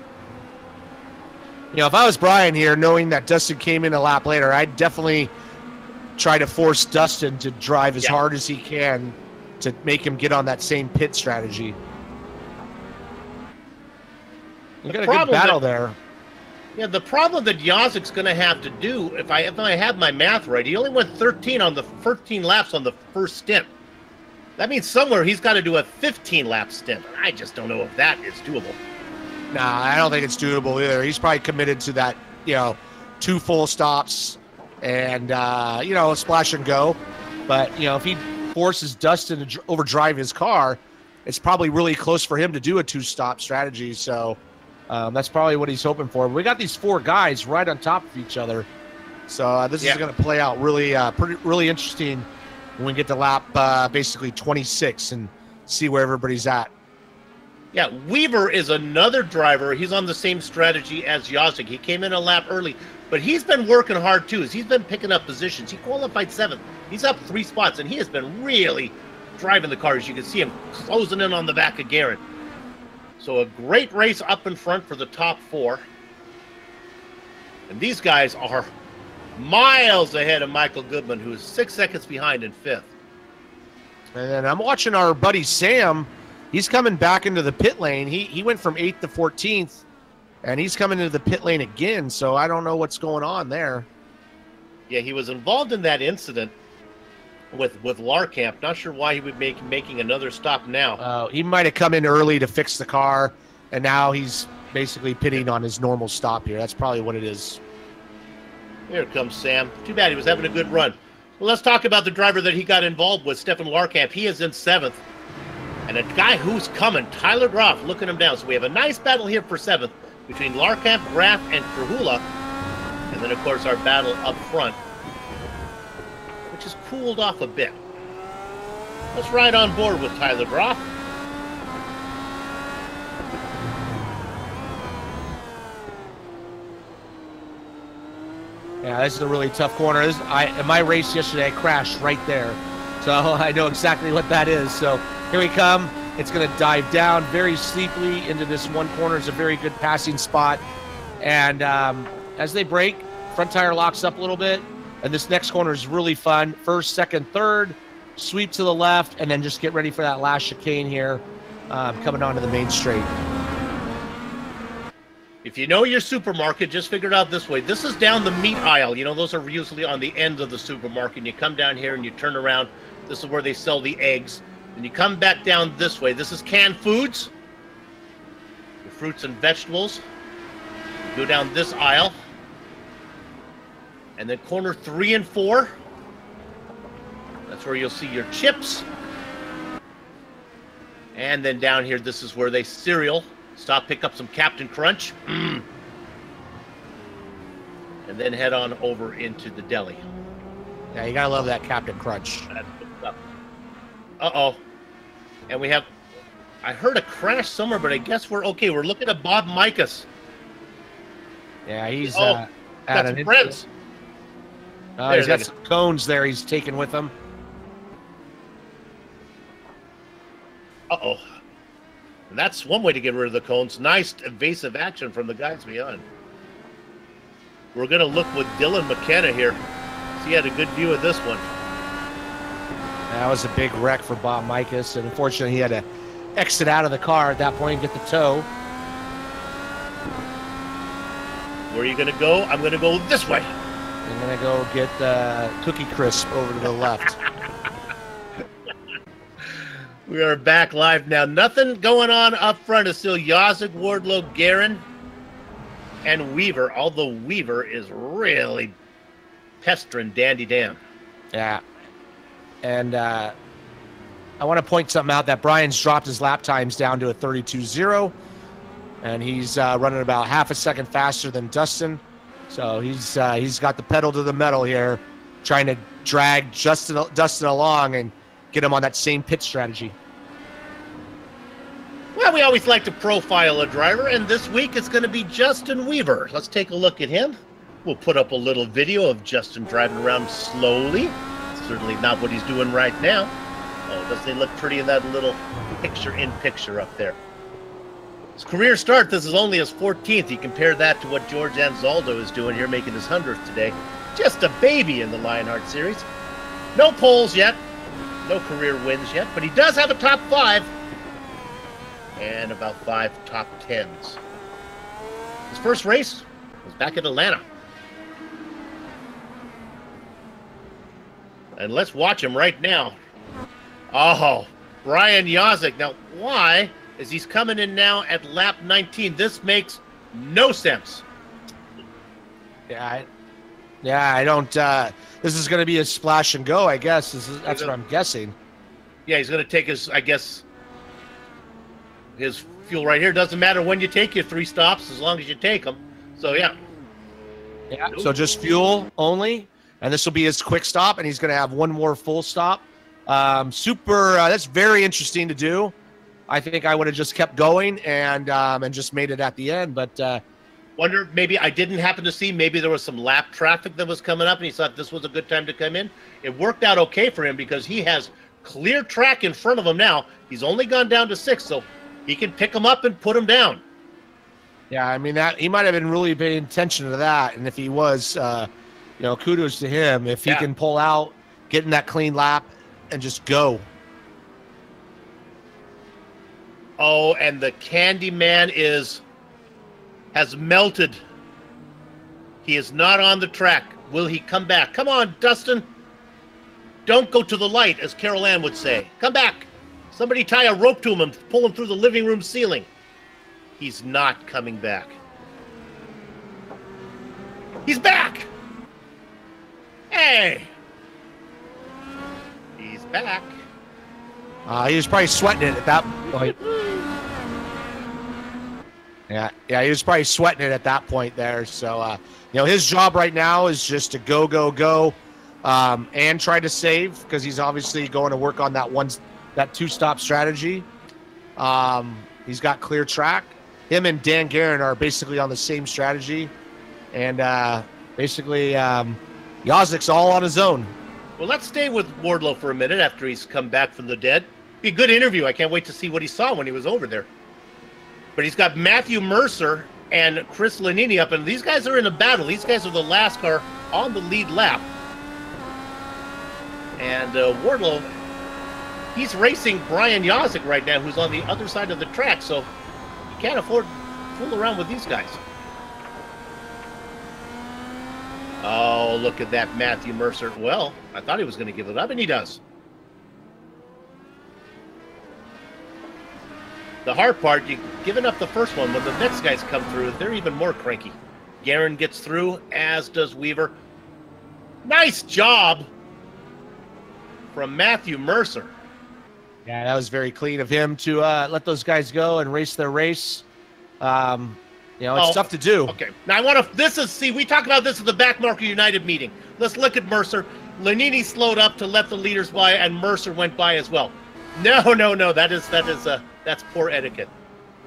If I was Brian here, knowing that Dustin came in a lap later, I'd definitely try to force Dustin to drive as hard as he can to make him get on that same pit strategy. You got a good battle there.
Yeah, the problem that Yosick's going to have to do, if I have my math right, he only went 13 laps on the first stint. That means somewhere he's got to do a 15-lap stint. I just don't know if that is doable.
Nah, I don't think it's doable either. He's probably committed to that, 2 full stops and, a splash and go. But, if he forces Dustin to overdrive his car, it's probably really close for him to do a 2-stop strategy. So that's probably what he's hoping for. We got these 4 guys right on top of each other. So this is going to play out really interesting when we get to lap basically 26 and see where everybody's at.
Yeah, Weaver is another driver. He's on the same strategy as Yosick. He came in a lap early, but he's been working hard too. He's been picking up positions. He qualified 7th. He's up 3 spots, and he has been really driving the car. As you can see him closing in on the back of Garrett. So a great race up in front for the top 4. And these guys are miles ahead of Michael Goodman, who is 6 seconds behind in 5th.
And then I'm watching our buddy Sam. He's coming back into the pit lane. He went from 8th to 14th, and he's coming into the pit lane again, so I don't know what's going on there.
Yeah, he was involved in that incident with Larkamp. Not sure why he would be making another stop now.
He might have come in early to fix the car, and now he's basically pitting on his normal stop here. That's probably what it is.
Here comes Sam. Too bad, he was having a good run. Well, let's talk about the driver that he got involved with, Stefan Larkamp. He is in 7th. And a guy who's coming, Tyler Groff, looking him down. So we have a nice battle here for 7th between Larkamp, Graff, and Krahula. And then, of course, our battle up front just cooled off a bit. Let's ride on board with Tyler Groff.
Yeah, this is a really tough corner. In my race yesterday, I crashed right there. So I know exactly what that is. So here we come. It's going to dive down very steeply into this one corner. It's a very good passing spot. And as they brake, front tire locks up a little bit. And this next corner is really fun. First, second, third, sweep to the left, and then just get ready for that last chicane here coming onto the main straight.
If you know your supermarket, just figure it out this way. This is down the meat aisle. You know, those are usually on the end of the supermarket. And you come down here and you turn around. This is where they sell the eggs. And you come back down this way. This is canned foods, your fruits and vegetables. You go down this aisle. And then corner 3 and 4. That's where you'll see your chips. And then down here, this is where they cereal. Stop, pick up some Captain Crunch. And then head on over into the deli.
Yeah, you gotta love that Captain Crunch.
Uh-oh. And we have, I heard a crash somewhere, but I guess we're okay. We're looking at Bob Mikas.
Yeah, he's
got some friends.
He's got some cones there he's taking with him.
Uh-oh. And that's one way to get rid of the cones. Nice evasive action from the guys beyond. We're going to look with Dylan McKenna here. He had a good view of this one.
That was a big wreck for Bob Mikas, and unfortunately he had to exit out of the car at that point and get the tow.
Where are you going to go? I'm going to go this way.
I'm going to go get Cookie Crisp over to the left.
We are back live now. Nothing going on up front. It's still Yazig, Wardlow, Guerin, and Weaver. Although Weaver is really pestering Dandy Dan.
Yeah. And I want to point something out that Brian's dropped his lap times down to a 32.0. And he's running about half a second faster than Dustin. So he's got the pedal to the metal here, trying to drag Dustin along and get him on that same pit strategy.
Well, we always like to profile a driver, and this week it's going to be Justin Weaver. Let's take a look at him. We'll put up a little video of Justin driving around slowly. Certainly not what he's doing right now. Oh, doesn't he look pretty in that little picture-in-picture up there? His career start, this is only his 14th. You compare that to what George Anzaldo is doing here, making his 100th today. Just a baby in the Lionheart Series. No poles yet. No career wins yet, but he does have a top 5 and about 5 top 10s. His first race was back at Atlanta. And let's watch him right now. Oh, Brian Yazig. Now, why is he's coming in now at lap 19? This makes no sense.
Yeah, I don't. This is going to be a splash and go, I guess. That's what I'm guessing.
Yeah, he's going to take his, I guess, his fuel right here. Doesn't matter when you take your 3 stops, as long as you take them. So, yeah.
Yeah, so just fuel only, and this will be his quick stop, and he's going to have one more full stop. That's very interesting to do. I think I would have just kept going and just made it at the end, but...
Wonder, maybe I didn't happen to see, maybe there was some lap traffic that was coming up and he thought this was a good time to come in. It worked out okay for him because he has clear track in front of him now. He's only gone down to 6, so he can pick him up and put him down.
Yeah, I mean, that he might have been really paying attention to that, and if he was, kudos to him. If he can pull out, get in that clean lap, and just go.
Oh, and the Candyman has melted. He is not on the track. Will he come back? Come on, Dustin. Don't go to the light, as Carol Ann would say. Come back. Somebody tie a rope to him and pull him through the living room ceiling. He's not coming back. He's back. Hey. He's back.
He was probably sweating it at that point. Yeah, he was probably sweating it at that point there. So, his job right now is just to go. and try to save because he's obviously going to work on that two-stop strategy. He's got clear track. Him and Dan Guerin are basically on the same strategy, and basically Yazik's all on his own.
Well, let's stay with Wardlow for a minute after he's come back from the dead. Be a good interview. I can't wait to see what he saw when he was over there. But he's got Matthew Mercer and Chris Lanini up, and these guys are in a battle. These guys are the last car on the lead lap. And Wardlow, he's racing Brian Yazik right now, who's on the other side of the track, so you can't afford to fool around with these guys. Oh, look at that Matthew Mercer. Well, I thought he was going to give it up, and he does. The hard part, you've given up the first one. When the next guys come through, they're even more cranky. Guerin gets through, as does Weaver. Nice job from Matthew Mercer.
Yeah, that was very clean of him to let those guys go and race their race. It's tough to do.
Okay. Now we talked about this at the Backmarker United meeting. Let's look at Mercer. Lanini slowed up to let the leaders by, and Mercer went by as well. No. That's poor etiquette.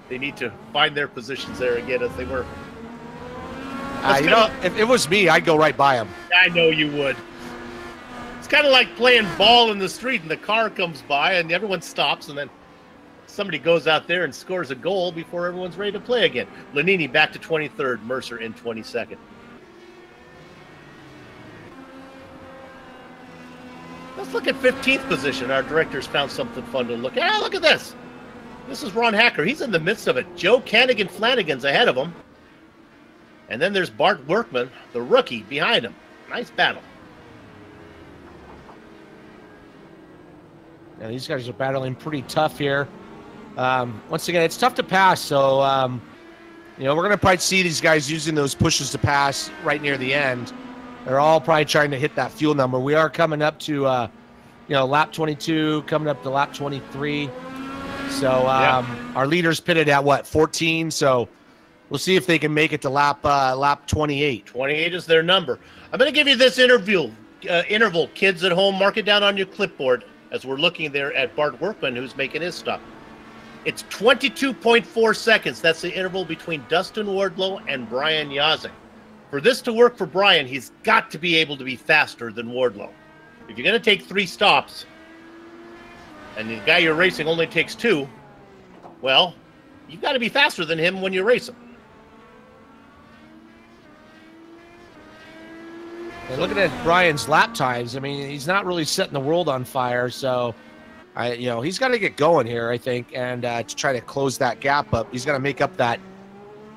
They need to find their positions there again as they were.
If it was me, I'd go right by him.
I know you would. It's kind of like playing ball in the street and the car comes by and everyone stops and then somebody goes out there and scores a goal before everyone's ready to play again. Lanini back to 23rd, Mercer in 22nd. Let's look at 15th position. Our directors found something fun to look at. Look at this. This is Ron Hacker. He's in the midst of it. Joe Flanagan's ahead of him. And then there's Bart Workman, the rookie, behind him. Nice battle.
Yeah, these guys are battling pretty tough here. Once again, it's tough to pass, so we're going to probably see these guys using those pushes to pass right near the end. They're all probably trying to hit that fuel number. We are coming up to lap 22, coming up to lap 23. So our leaders pitted at 14. So we'll see if they can make it to lap 28.
28 is their number. I'm going to give you this interval. Kids at home, mark it down on your clipboard as we're looking there at Bart Workman, who's making his stop. It's 22.4 seconds. That's the interval between Dustin Wardlow and Brian Yazik. For this to work for Brian, he's got to be able to be faster than Wardlow. If you're going to take 3 stops, and the guy you're racing only takes 2, well, you've got to be faster than him when you race him.
And looking at Brian's lap times, I mean, he's not really setting the world on fire, so he's got to get going here, I think, and to try to close that gap up. He's got to make up that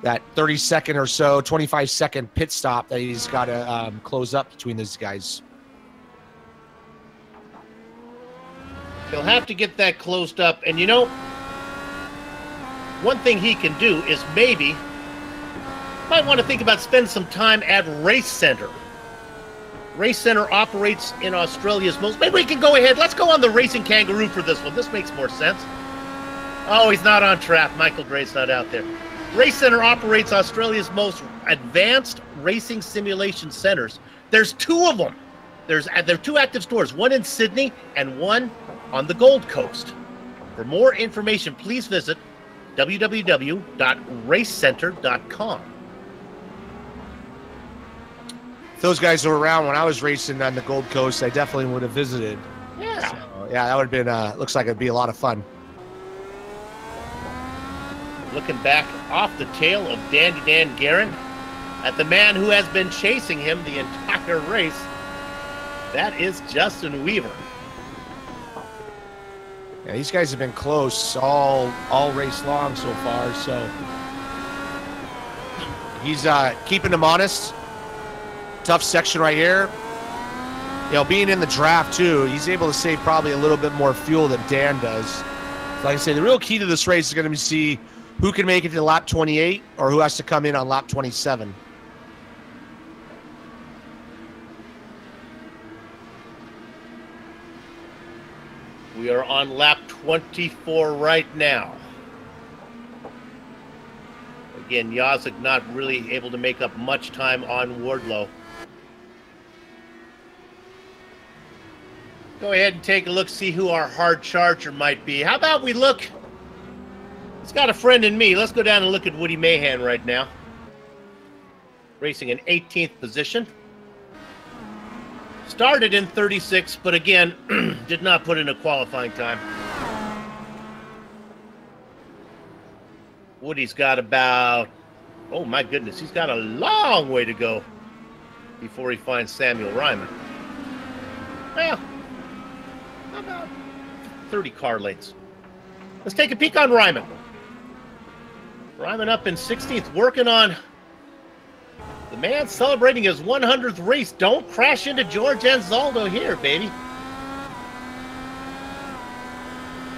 30-second or so, 25-second pit stop that he's got to close up between these guys.
He'll have to get that closed up. And, one thing he can do is might want to think about spending some time at Race Center. Race Center operates in Australia's most... Maybe we can go ahead. Let's go on the Racing Kangaroo for this one. This makes more sense. Oh, he's not on track. Michael Gray's not out there. Race Center operates Australia's most advanced racing simulation centers. There's 2 of them. There are 2 active stores, one in Sydney and one on the Gold Coast. For more information, please visit www.racecenter.com.
If those guys were around when I was racing on the Gold Coast, I definitely would have visited.
Yeah.
So, that would have been, looks like it'd be a lot of fun.
Looking back off the tail of Dandy Dan Guerin at the man who has been chasing him the entire race. That is Justin Weaver.
Yeah, these guys have been close all race long so far, so he's keeping them honest. Tough section right here. Being in the draft too, he's able to save probably a little bit more fuel than Dan does. Like I say, the real key to this race is going to be see who can make it to lap 28 or who has to come in on lap 27.
We are on lap 24 right now. Again, Yazik not really able to make up much time on Wardlow. go ahead and take a look, see who our hard charger might be. How about we look? It's got a friend in me. Let's go down and look at Woody Mahan right now. Racing in 18th position. Started in 36, but again, did not put in a qualifying time. Woody's got about, oh my goodness, he's got a long way to go before he finds Samuel Ryman. Well, about 30 car lengths. Let's take a peek on Ryman. Ryman up in 16th, working on the man celebrating his 100th race. Don't crash into George Anzaldo here, baby.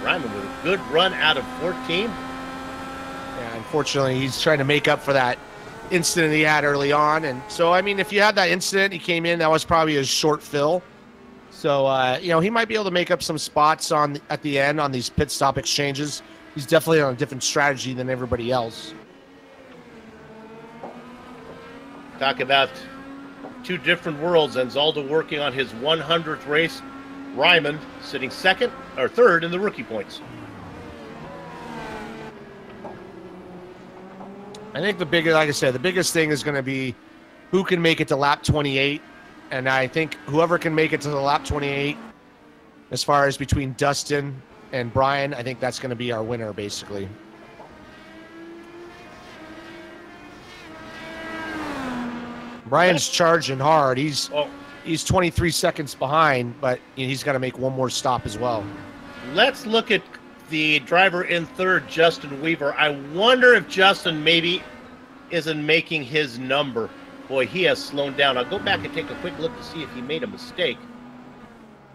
Ryman with a good run out of 14.
Yeah, unfortunately, he's trying to make up for that incident he had early on. And so, I mean, if you had that incident, he came in, that was probably his short fill. So, you know, he might be able to make up some spots at the end on these pit stop exchanges. He's definitely on a different strategy than everybody else.
Talk about two different worlds. Anzaldo working on his 100th race. Ryman sitting second or third in the rookie points.
I think like I said, the biggest thing is going to be who can make it to lap 28. And I think whoever can make it to the lap 28, as far as between Dustin and Brian, I think that's going to be our winner, basically. Brian's charging hard. He's 23 seconds behind, but he's got to make one more stop as well.
Let's look at the driver in third, Justin Weaver. I wonder if Justin maybe isn't making his number. Boy, he has slowed down. I'll go back and take a quick look to see if he made a mistake.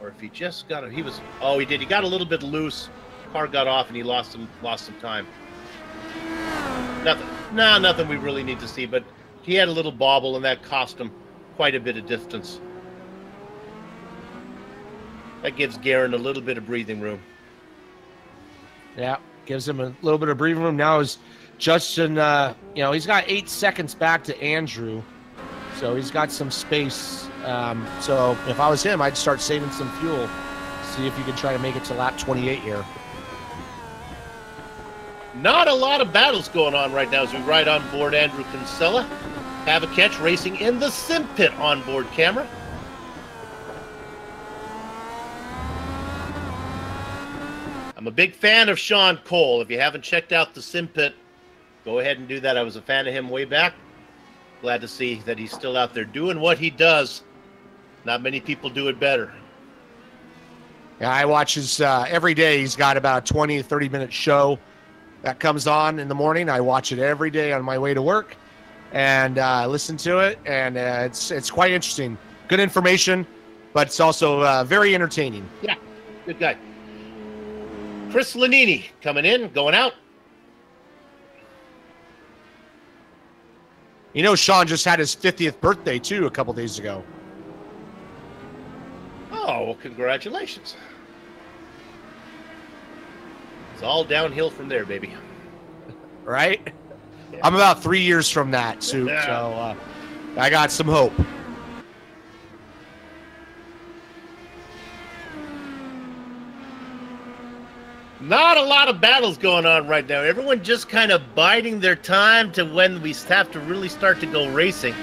Or if he just got a, he did. He got a little bit loose. Car got off and he lost some time. Nothing we really need to see, but he had a little bobble and that cost him quite a bit of distance. That gives Garen a little bit of breathing room.
Yeah, gives him a little bit of breathing room. Now is Justin, you know, he's got 8 seconds back to Andrew, so he's got some space. So if I was him, I'd start saving some fuel, see if you can try to make it to lap 28 here.
Not a lot of battles going on right now as we ride on board Andrew Kinsella. Have a catch racing in the Sim Pit onboard camera. I'm a big fan of Sean Cole. If you haven't checked out the Sim Pit, go ahead and do that. I was a fan of him way back. Glad to see that he's still out there doing what he does. Not many people do it better.
Yeah, I watch his every day. He's got about a 20, 30-minute show that comes on in the morning. I watch it every day on my way to work and listen to it, and it's quite interesting. Good information, but it's also very entertaining.
Yeah, good guy. Chris Lanini coming in, going out.
You know, Sean just had his 50th birthday, too, a couple days ago.
Oh, well, congratulations. It's all downhill from there, baby.
Right? Yeah. I'm about 3 years from that, Soup, yeah. So I got some hope.
Not a lot of battles going on right now. Everyone just kind of biding their time to when we have to really start to go racing.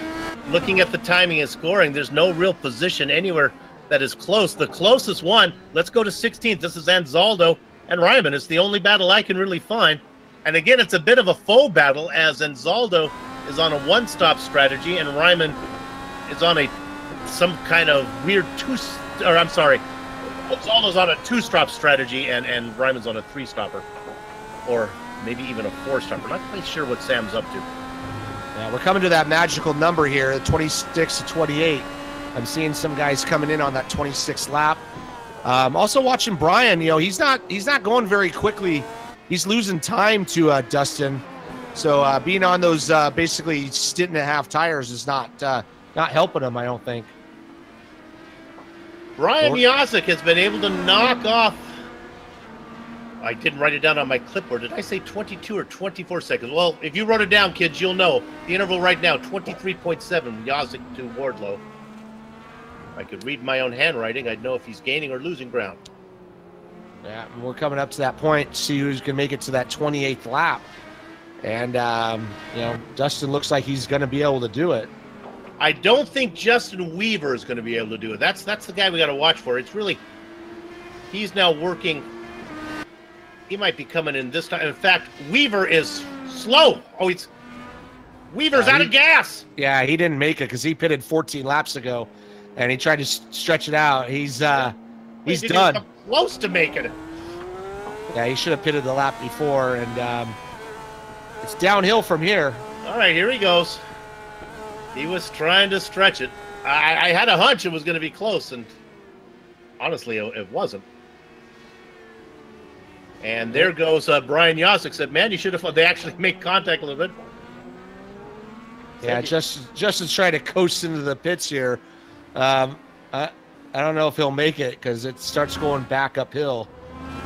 Looking at the timing and scoring, there's no real position anywhere that is close. The closest one, let's go to 16th. This is Anzaldo and Ryman. It's the only battle I can really find. And again, it's a bit of a faux battle as Anzaldo is on a one-stop strategy and Ryman is on some kind of weird Anzaldo's on a two-stop strategy and Ryman's on a three-stopper. Or maybe even a four-stopper. Not quite sure what Sam's up to.
Yeah, we're coming to that magical number here, 26 to 28. I'm seeing some guys coming in on that 26th lap. Also watching Brian, you know, he's not going very quickly. He's losing time to Dustin. So being on those basically stint and a half tires is not helping him, I don't think.
Brian Yasek has been able to knock off, I didn't write it down on my clipboard. Did I say 22 or 24 seconds? Well, if you wrote it down, kids, you'll know. The interval right now, 23.7, Yasek to Wardlow. I could read my own handwriting. I'd know if he's gaining or losing ground.
Yeah, we're coming up to that point. See who's going to make it to that 28th lap. And, you know, Dustin looks like he's going to be able to do it.
I don't think Justin Weaver is going to be able to do it. That's the guy we got to watch for. It's really, he's now working. He might be coming in this time. In fact, Weaver is slow. Oh, Weaver's out of gas.
Yeah, he didn't make it because he pitted 14 laps ago, and he tried to stretch it out. He's done.
Close to making it.
Yeah, he should have pitted the lap before, and it's downhill from here.
All right, here he goes. He was trying to stretch it. I had a hunch it was going to be close, and honestly, it wasn't. And there goes Brian Yosick. Said, "Man, you should have." They actually make contact a little bit.
Yeah, Justin's trying to coast into the pits here. I don't know if he'll make it because it starts going back uphill.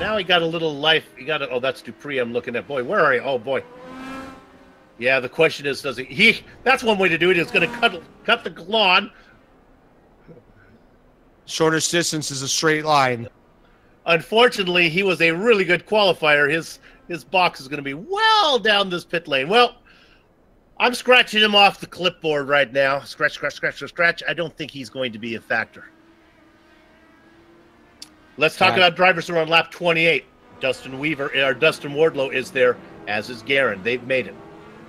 Now he got a little life. He got it. Oh, that's Dupree. I'm looking at. Boy, where are you? Oh boy. Yeah, the question is, does he? That's one way to do it. Is going to cut the lawn.
Shortest distance is a straight line.
Unfortunately, he was a really good qualifier. His box is going to be well down this pit lane. Well, I'm scratching him off the clipboard right now. Scratch, scratch, scratch, scratch. I don't think he's going to be a factor. Let's talk about drivers who are on lap 28. Dustin Wardlow is there, as is Guerin. They've made it.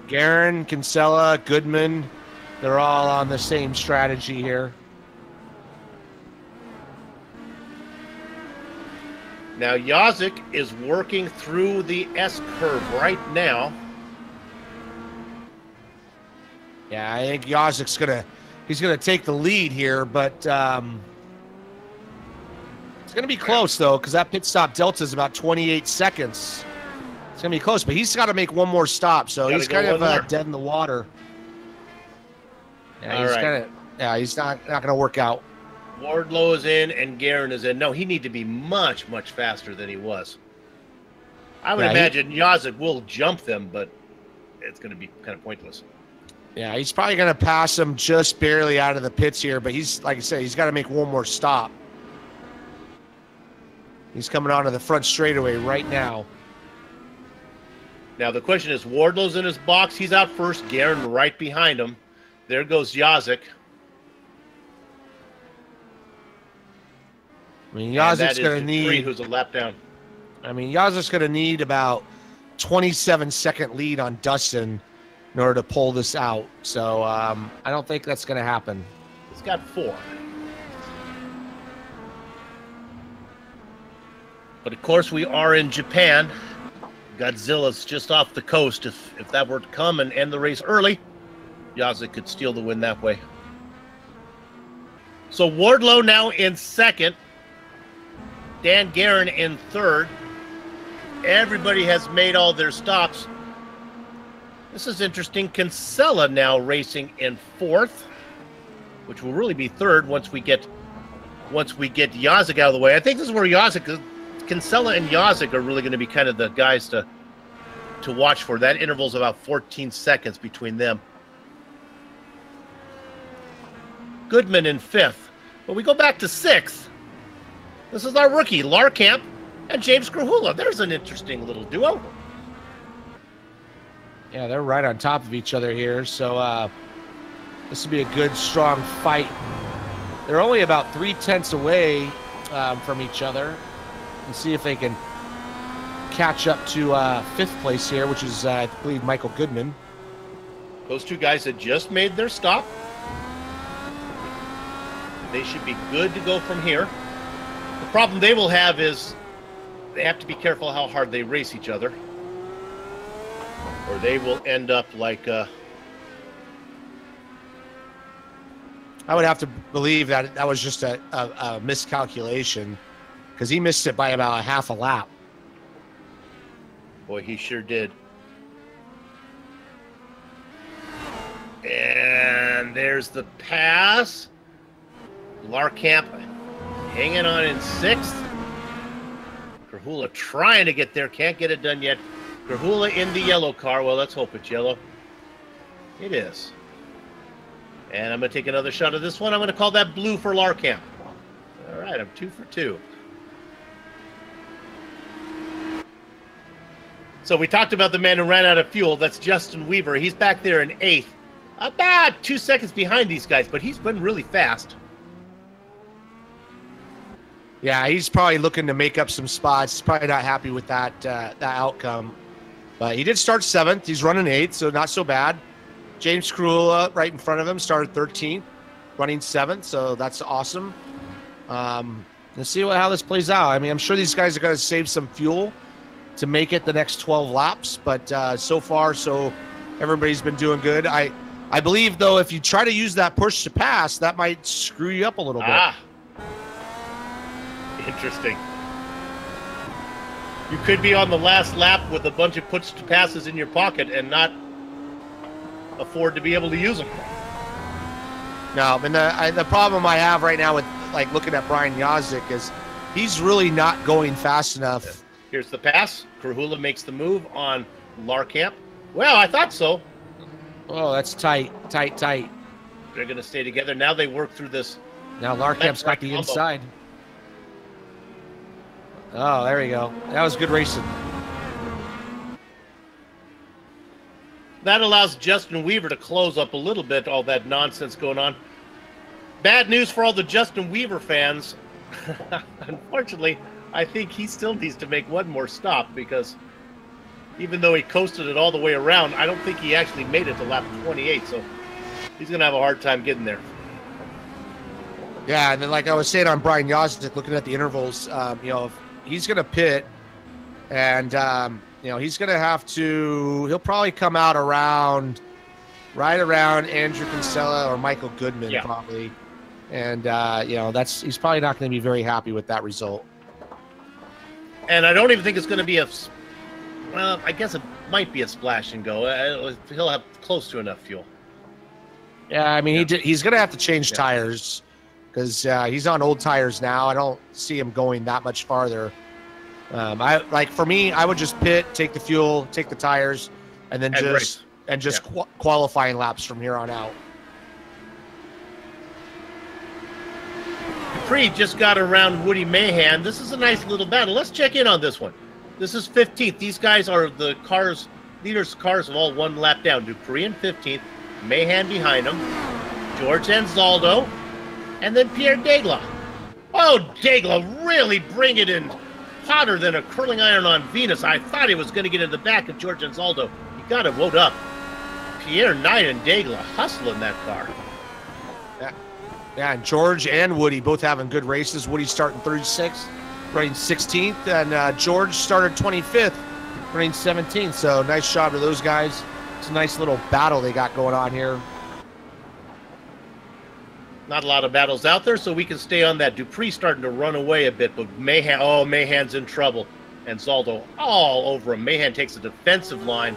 Guerin, Kinsella, Goodman, they're all on the same strategy here.
Now, Yosick is working through the S-curve right now.
Yeah, I think Yosick's he's gonna take the lead here, but it's gonna be close though, because that pit stop delta is about 28 seconds. It's gonna be close, but he's got to make one more stop, so he's kind of dead in the water. Yeah, he's not gonna work out.
Wardlow is in and Guerin is in. No, he need to be much, much faster than he was. I would imagine Yosick will jump them, but it's going to be kind of pointless.
Yeah, he's probably going to pass him just barely out of the pits here, but he's, like I said, he's got to make one more stop. He's coming onto the front straightaway right now.
Now, the question is, Wardlow's in his box. He's out first. Guerin right behind him. There goes Yosick.
I mean, Yosick's going to need...
who's a lap down.
I mean, Yosick's going to need about 27-second lead on Dustin in order to pull this out. So I don't think that's going to happen.
He's got 4. But, of course, we are in Japan. Godzilla's just off the coast. If that were to come and end the race early, Yosick could steal the win that way. So Wardlow now in second. Dan Guerin in third. Everybody has made all their stops. This is interesting. Kinsella now racing in fourth, which will really be third once we get Yosick out of the way. I think this is where Kinsella and Yosick are really going to be kind of the guys to watch for. That interval's about 14 seconds between them. Goodman in fifth. But we go back to sixth. This is our rookie, Larkamp and James Krahula. There's an interesting little duo.
Yeah, they're right on top of each other here. So this will be a good, strong fight. They're only about 3/10 away from each other. And see if they can catch up to fifth place here, which is, I believe, Michael Goodman.
Those two guys had just made their stop. They should be good to go from here. The problem they will have is they have to be careful how hard they race each other, or they will end up like...
I would have to believe that was just a miscalculation, because he missed it by about a half a lap.
Boy, he sure did. And there's the pass. Larkamp hanging on in sixth. Krahula trying to get there. Can't get it done yet. Krahula in the yellow car. Well, let's hope it's yellow. It is. And I'm going to take another shot of this one. I'm going to call that blue for Larkamp. All right, I'm 2 for 2. So we talked about the man who ran out of fuel. That's Justin Weaver. He's back there in 8th. About 2 seconds behind these guys, but he's been really fast.
Yeah, he's probably looking to make up some spots. He's probably not happy with that outcome. But he did start 7th. He's running 8th, so not so bad. James Krula right in front of him started 13th, running 7th, so that's awesome. Let's see how this plays out. I mean, I'm sure these guys are going to save some fuel to make it the next 12 laps, but so far, so everybody's been doing good. I believe, though, if you try to use that push to pass, that might screw you up a little bit.
Interesting. You could be on the last lap with a bunch of push to passes in your pocket and not afford to be able to use them.
No, and the problem I have right now with like looking at Brian Yazik is he's really not going fast enough.
Here's the pass. Krahula makes the move on Larkamp. Well, I thought so.
Oh, that's tight. They're
going to stay together. Now they work through this.
Now Larkamp's got the inside. Oh, there we go. That was good racing.
That allows Justin Weaver to close up a little bit, all that nonsense going on. Bad news for all the Justin Weaver fans. Unfortunately, I think he still needs to make one more stop because even though he coasted it all the way around, I don't think he actually made it to lap 28, so he's going to have a hard time getting there.
Yeah, and then like I was saying on Brian Yazik, looking at the intervals, if he's going to pit and, he's going to have to, he'll probably come out right around Andrew Kinsella or Michael Goodman probably. And, he's probably not going to be very happy with that result.
And I don't even think it's going to be I guess it might be a splash and go. He'll have close to enough fuel.
Yeah, I mean, he's going to have to change tires because he's on old tires now. I don't see him going that much farther. For me, I would just pit, take the fuel, take the tires, and then qualifying laps from here on out.
Dupree just got around Woody Mahan. This is a nice little battle. Let's check in on this one. This is 15th. These guys are the leaders' cars of all one lap down. Dupree in 15th, Mahan behind him, George Anzaldo, and then Pierre Degla. Oh, Degla really bring it in hotter than a curling iron on Venus. I thought he was going to get in the back of George Anzaldo. He got him woke up. Pierre Knight and Degla hustling that car.
Yeah, and George and Woody both having good races. Woody starting 36th, running 16th, and George started 25th, running 17th. So nice job to those guys. It's a nice little battle they got going on here.
Not a lot of battles out there, so we can stay on that. Dupree starting to run away a bit, but Mahan's in trouble. And Zaldo all over him. Mahan takes a defensive line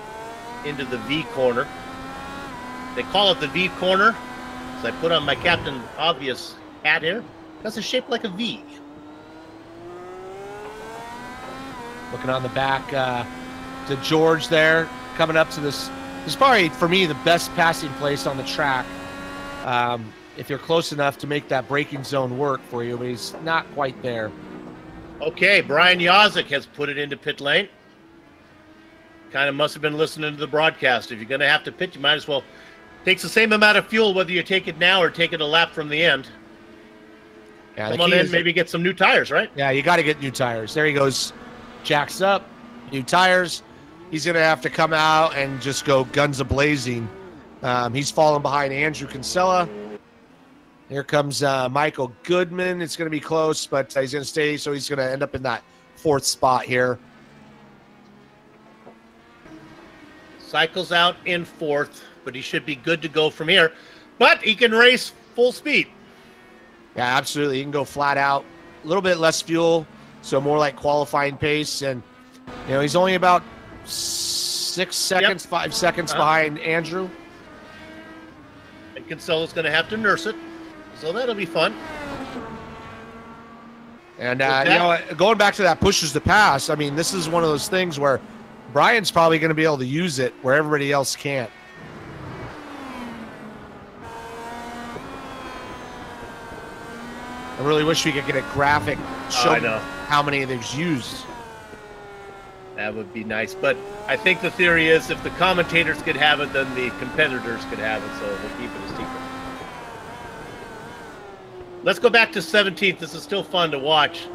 into the V corner. They call it the V corner. So I put on my Captain Obvious hat here. That's a shape like a V.
Looking on the back to George there, coming up to this. This is probably, for me, the best passing place on the track. If you're close enough to make that braking zone work for you, but he's not quite there.
Okay, Brian Yazik has put it into pit lane. Kind of must have been listening to the broadcast. If you're going to have to pit, you might as well. Takes the same amount of fuel whether you take it now or take it a lap from the end.
Yeah,
come on in, maybe get some new tires, right?
Yeah, you got to get new tires. There he goes, jacks up, new tires. He's going to have to come out and just go guns a-blazing. He's falling behind Andrew Kinsella. Here comes Michael Goodman. It's going to be close, but he's going to stay, so he's going to end up in that 4th spot here.
Cycles out in 4th, but he should be good to go from here. But he can race full speed.
Yeah, absolutely. He can go flat out. A little bit less fuel, so more like qualifying pace. And, he's only about 6 seconds, 5 seconds behind Andrew.
And Kinsella's going to have to nurse it. So that'll be fun.
And, going back to that pushes to pass, I mean, this is one of those things where Brian's probably going to be able to use it where everybody else can't. really wish we could get a graphic showing
I know.
how many they've used.
That would be nice. But I think the theory is if the commentators could have it, then the competitors could have it. So we'll keep it a secret. Let's go back to 17th. This is still fun to watch.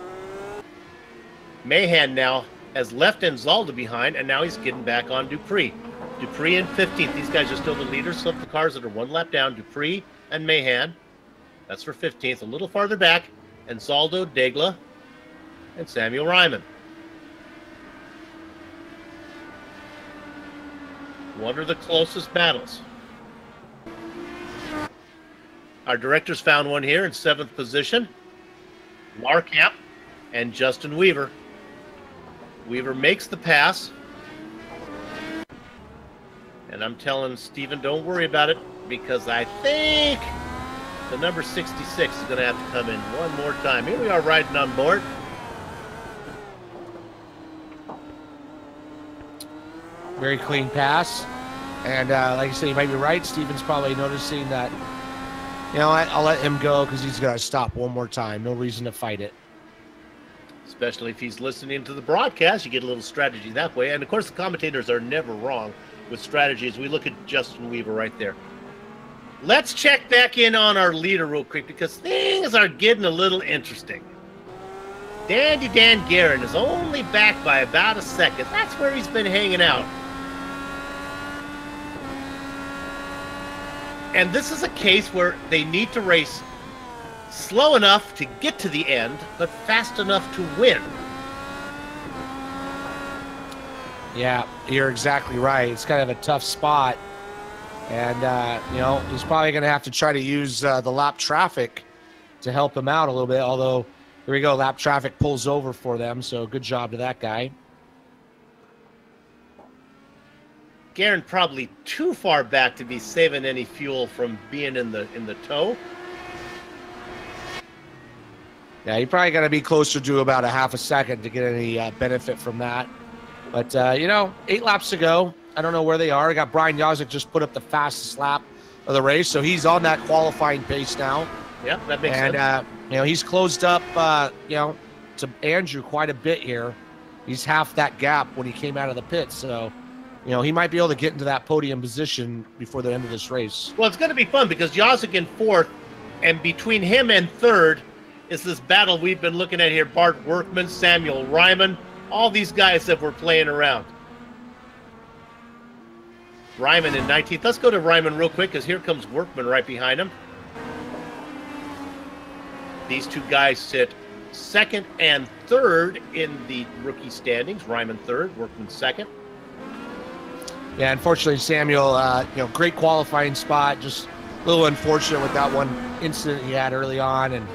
Mahan now has left Anzaldo behind, and now he's getting back on Dupree. Dupree in 15th. These guys are still the leaders. So the cars that are one lap down, Dupree and Mahan. That's for 15th. A little farther back, Anzaldo, Degla, and Samuel Ryman. What are the closest battles? Our directors found one here in 7th position. Larkamp and Justin Weaver. Weaver makes the pass. And I'm telling Steven, don't worry about it, because I think the number 66 is going to have to come in one more time. Here we are riding on board.
Very clean pass. And like I said, you might be right. Steven's probably noticing that, you know what, I'll let him go because he's got to stop one more time. No reason to fight it.
Especially if he's listening to the broadcast, you get a little strategy that way. And, of course, the commentators are never wrong with strategies. We look at Justin Weaver right there. Let's check back in on our leader real quick because things are getting a little interesting. Dandy Dan Guerin is only back by about a second. That's where he's been hanging out. And this is a case where they need to race slow enough to get to the end, but fast enough to win.
Yeah, you're exactly right. It's kind of a tough spot. And, you know, he's probably going to have to try to use the lap traffic to help him out a little bit. Although, here we go, lap traffic pulls over for them. So good job to that guy.
Guerin probably too far back to be saving any fuel from being in the tow.
Yeah, you probably got to be closer to about a half a second to get any benefit from that. But, you know, 8 laps to go. I don't know where they are. I got Brian Yazik just put up the fastest lap of the race, so he's on that qualifying pace now.
Yeah, that makes sense.
And, you know, he's closed up, you know, to Andrew quite a bit here. He's half that gap when he came out of the pits, so, you know, he might be able to get into that podium position before the end of this race.
Well, it's going to be fun because Yazik in 4th, and between him and 3rd is this battle we've been looking at here. Bart Workman, Samuel Ryman, all these guys that were playing around. Ryman in 19th. Let's go to Ryman real quick because here comes Workman right behind him. These two guys sit 2nd and 3rd in the rookie standings. Ryman 3rd, Workman 2nd.
Yeah, unfortunately, Samuel, you know, great qualifying spot. Just a little unfortunate with that one incident he had early on. And,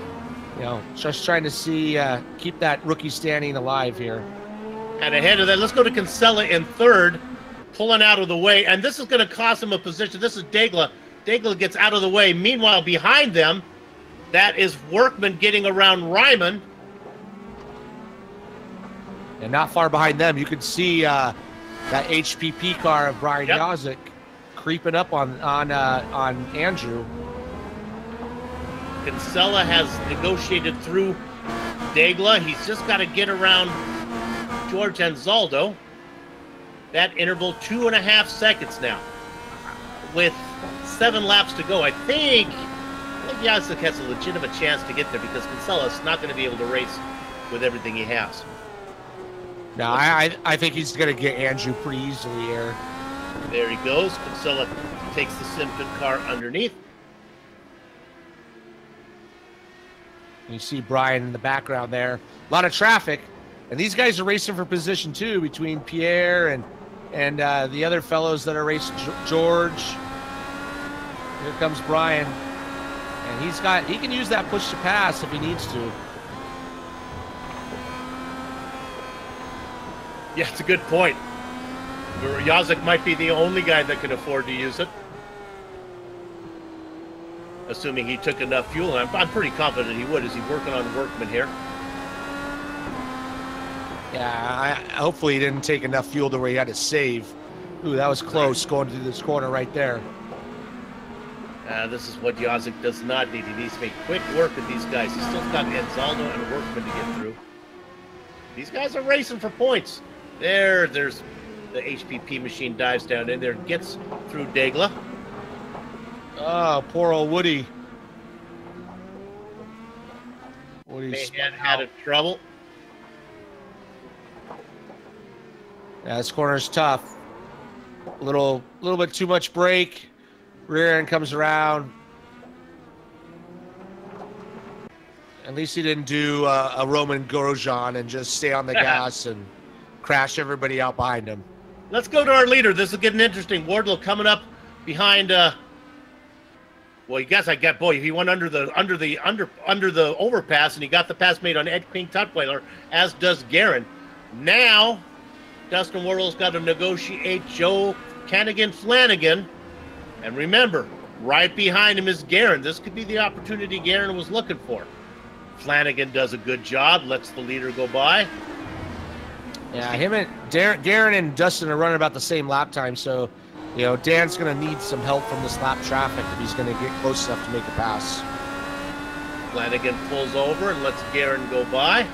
you know, just trying to see, keep that rookie standing alive here.
And ahead of that, let's go to Kinsella in 3rd, pulling out of the way. And this is going to cost him a position. This is Degla. Degla gets out of the way. Meanwhile, behind them, that is Workman getting around Ryman.
And not far behind them, you can see that HPP car of Brian Yazik creeping up on Andrew.
Kinsella has negotiated through Degla. He's just got to get around George Anzaldo. That interval, 2.5 seconds now. With 7 laps to go, I think Yazik has a legitimate chance to get there because Kinsella's not going to be able to race with everything he has.
No, I think he's going to get Andrew pretty easily here.
There he goes. Kinsella takes the Simfit car underneath.
You see Brian in the background there. A lot of traffic. And these guys are racing for position too between Pierre and the other fellows that are racing. George. Here comes Brian. And he can use that push to pass if he needs to.
Yeah, it's a good point. Yazik might be the only guy that can afford to use it. Assuming he took enough fuel. And I'm pretty confident he would as he's working on Workman here.
Yeah, hopefully he didn't take enough fuel to where he had to save. Ooh, that was close going through this corner right there.
This is what Yazik does not need. He needs to make quick work of these guys. He's still got Anzaldo and Workman to get through. These guys are racing for points. There's the HPP machine dives down in there, gets through Degla.
Oh, poor old Woody. Woody's
had a trouble.
Yeah, this corner's tough. A little bit too much brake. Rear end comes around. At least he didn't do a Roman Grosjean and just stay on the gas and crash everybody out behind him.
Let's go to our leader. This is getting interesting. Wardlow coming up behind. Well, you guess I get boy. He went under the overpass and he got the pass made on Ed King Tutwiler, as does Guerin. Now, Dustin Wardlow's got to negotiate Joe Canagan Flanagan. And remember, right behind him is Guerin. This could be the opportunity Guerin was looking for. Flanagan does a good job, lets the leader go by.
Yeah, him and Guerin and Dustin are running about the same lap time, so Dan's going to need some help from this lap traffic if he's going to get close enough to make a pass.
Flanagan pulls over and lets Guerin go by.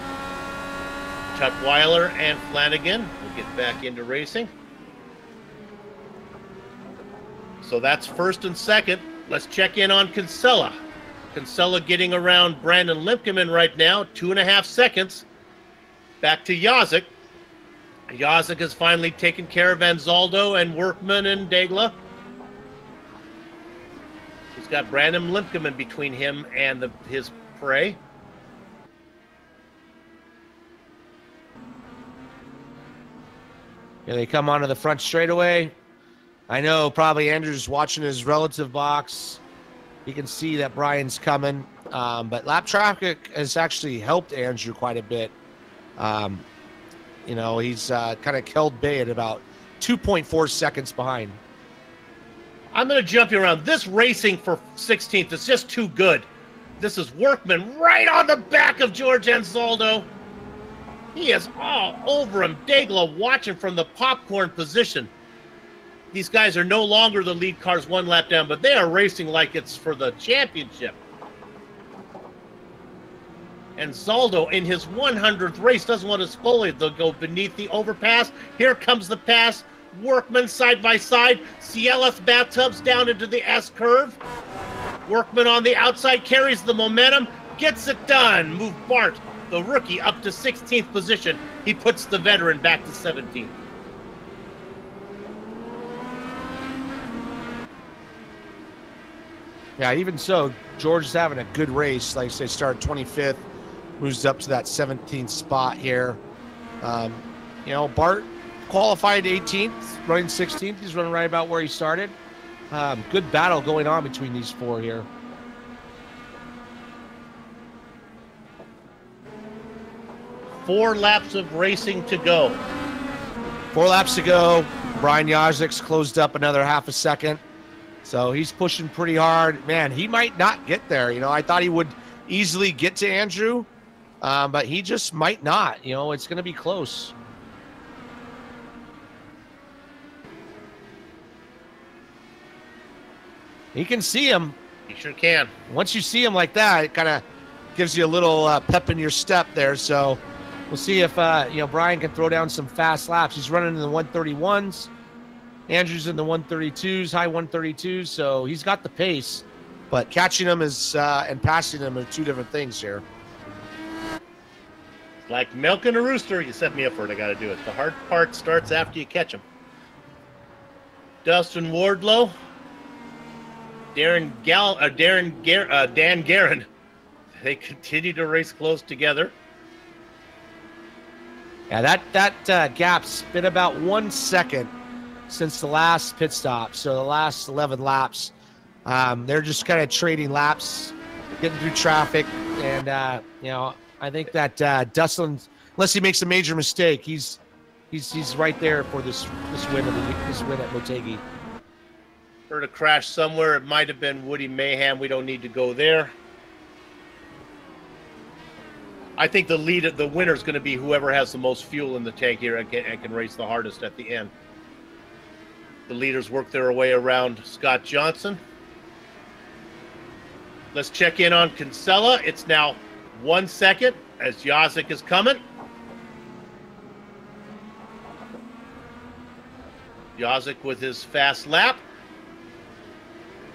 Tutwiler and Flanagan will get back into racing. So that's first and second. Let's check in on Kinsella. Kinsella getting around Brandon Limkeman right now, 2.5 seconds. Back to Yazik. Yazik has finally taken care of Anzaldo and Workman and Degla. He's got Brandon Limkeman between him and his prey.
Here they come onto the front straightaway. I know probably Andrew's watching his relative box. He can see that Brian's coming. But lap traffic has actually helped Andrew quite a bit. He's kind of held bay at about 2.4 seconds behind.
I'm going to jump you around. This racing for 16th is just too good. This is Workman right on the back of George Anzaldo. He is all over him. Degla watching from the popcorn position. These guys are no longer the lead cars one lap down, but they are racing like it's for the championship. And Zaldo, in his 100th race, doesn't want to spoliate. They'll go beneath the overpass. Here comes the pass. Workman side by side. Cielos bathtubs down into the S curve. Workman on the outside carries the momentum. Gets it done. Move Bart, the rookie, up to 16th position. He puts the veteran back to 17th.
Yeah, even so, George is having a good race. Like I say, started 25th, moves up to that 17th spot here. Bart qualified 18th, running 16th. He's running right about where he started. Good battle going on between these four here.
Four laps of racing to go.
4 laps to go. Brian Yazik's closed up another half a second. So he's pushing pretty hard. Man, he might not get there. I thought he would easily get to Andrew, but he just might not. It's going to be close. You can see him.
You sure can.
Once you see him like that, it kind of gives you a little pep in your step there. So we'll see if Brian can throw down some fast laps. He's running in the 131s. Andrew's in the 132s, high 132s, so he's got the pace. But catching him and passing him are two different things here.
Like milking a rooster, you set me up for it. I got to do it. The hard part starts after you catch him. Dustin Wardlow, Dan Guerin. They continue to race close together.
Yeah, that gap's been about 1 second since the last pit stop. So the last 11 laps, they're just kind of trading laps, getting through traffic, and I think that Dustin, unless he makes a major mistake, he's right there for this win at Motegi.
Heard a crash somewhere. It might have been Woody Mayhem. We don't need to go there. I think the winner is going to be whoever has the most fuel in the tank here and can race the hardest at the end. The leaders work their way around Scott Johnson. Let's check in on Kinsella. It's now 1 second as Yazik is coming. Yazik with his fast lap.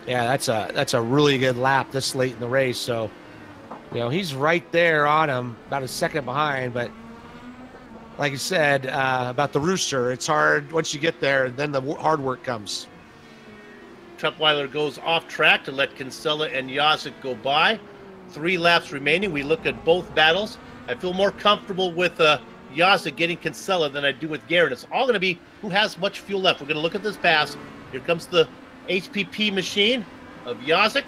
Yeah, that's a really good lap this late in the race. So, he's right there on him, about a second behind. But like I said about the Rooster, it's hard once you get there. Then the hard work comes.
Truckweiler goes off track to let Kinsella and Yazik go by. 3 laps remaining. We look at both battles. I feel more comfortable with Yazik getting Kinsella than I do with Garrett. It's all going to be who has much fuel left. We're going to look at this pass. Here comes the HPP machine of Yazik.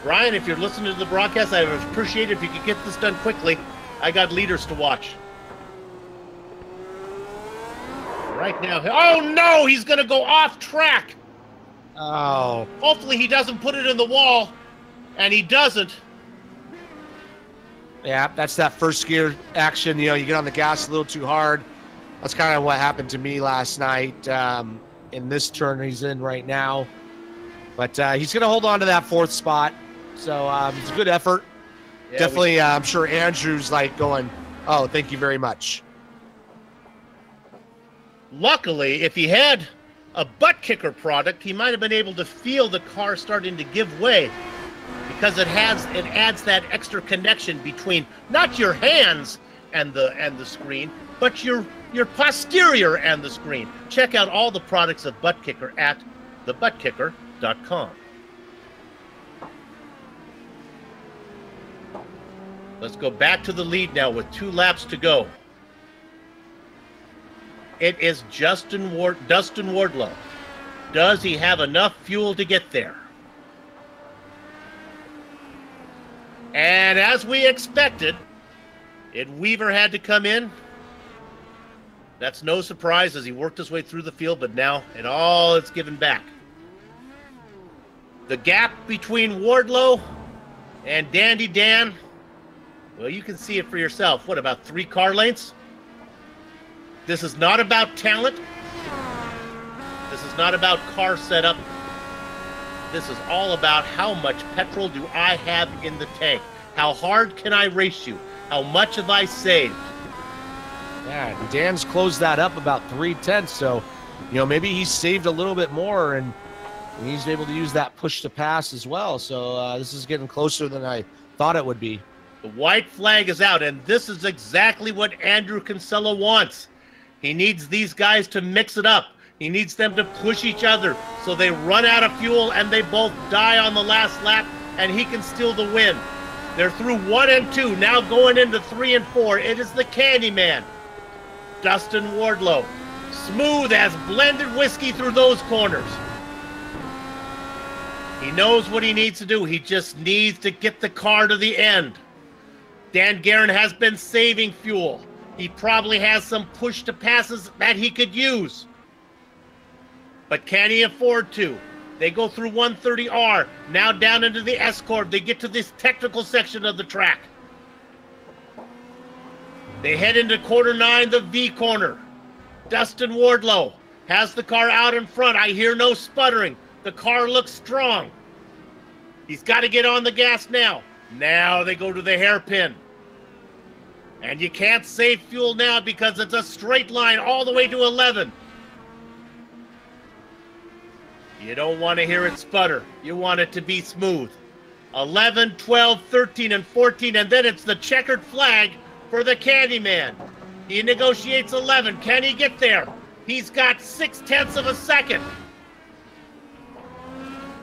Brian, if you're listening to the broadcast, I would appreciate it if you could get this done quickly. I got leaders to watch. Right now, oh no, he's going to go off track.
Oh.
Hopefully he doesn't put it in the wall, and he doesn't.
Yeah, that's that first gear action. You get on the gas a little too hard. That's kind of what happened to me last night in this turn he's in right now. But he's going to hold on to that 4th spot. So it's a good effort. Yeah, definitely, I'm sure Andrew's like going, oh, thank you very much.
Luckily, if he had a butt kicker product, he might have been able to feel the car starting to give way, because it adds that extra connection between not your hands and the screen, but your posterior and the screen. Check out all the products of Butt Kicker at thebuttkicker.com. Let's go back to the lead now with 2 laps to go. It is Dustin Wardlow. Does he have enough fuel to get there? And as we expected, Ed Weaver had to come in. That's no surprise as he worked his way through the field, but now it's given back. The gap between Wardlow and Dandy Dan, well, you can see it for yourself. What, about 3 car lengths? This is not about talent. This is not about car setup. This is all about how much petrol do I have in the tank? How hard can I race you? How much have I saved?
Yeah, Dan's closed that up about 3/10, so maybe he's saved a little bit more, and he's able to use that push to pass as well. So this is getting closer than I thought it would be.
The white flag is out, and this is exactly what Andrew Kinsella wants. He needs these guys to mix it up. He needs them to push each other so they run out of fuel and they both die on the last lap, and he can steal the win. They're through 1 and 2, now going into 3 and 4. It is the Candyman, Dustin Wardlow. Smooth as blended whiskey through those corners. He knows what he needs to do. He just needs to get the car to the end. Dan Guerin has been saving fuel. He probably has some push to passes that he could use. But can he afford to? They go through 130R, now down into the S-Corp. They get to this technical section of the track. They head into quarter 9, the V corner. Dustin Wardlow has the car out in front. I hear no sputtering. The car looks strong. He's got to get on the gas now. Now they go to the hairpin. And you can't save fuel now because it's a straight line all the way to 11. You don't want to hear it sputter. You want it to be smooth. 11, 12, 13, and 14, and then it's the checkered flag for the Candyman. He negotiates 11. Can he get there? He's got 0.6 of a second.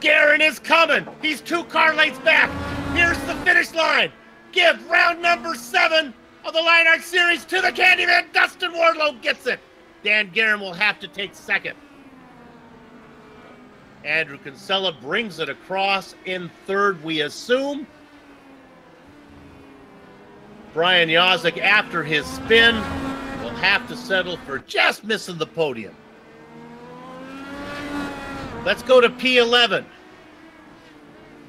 Guerin is coming. He's 2 car lengths back. Here's the finish line. Give round number 7 of the Lionheart Series to the Candyman. Dustin Wardlow gets it. Dan Guerin will have to take second. Andrew Kinsella brings it across in third, we assume. Brian Yazik, after his spin, will have to settle for just missing the podium. Let's go to P11.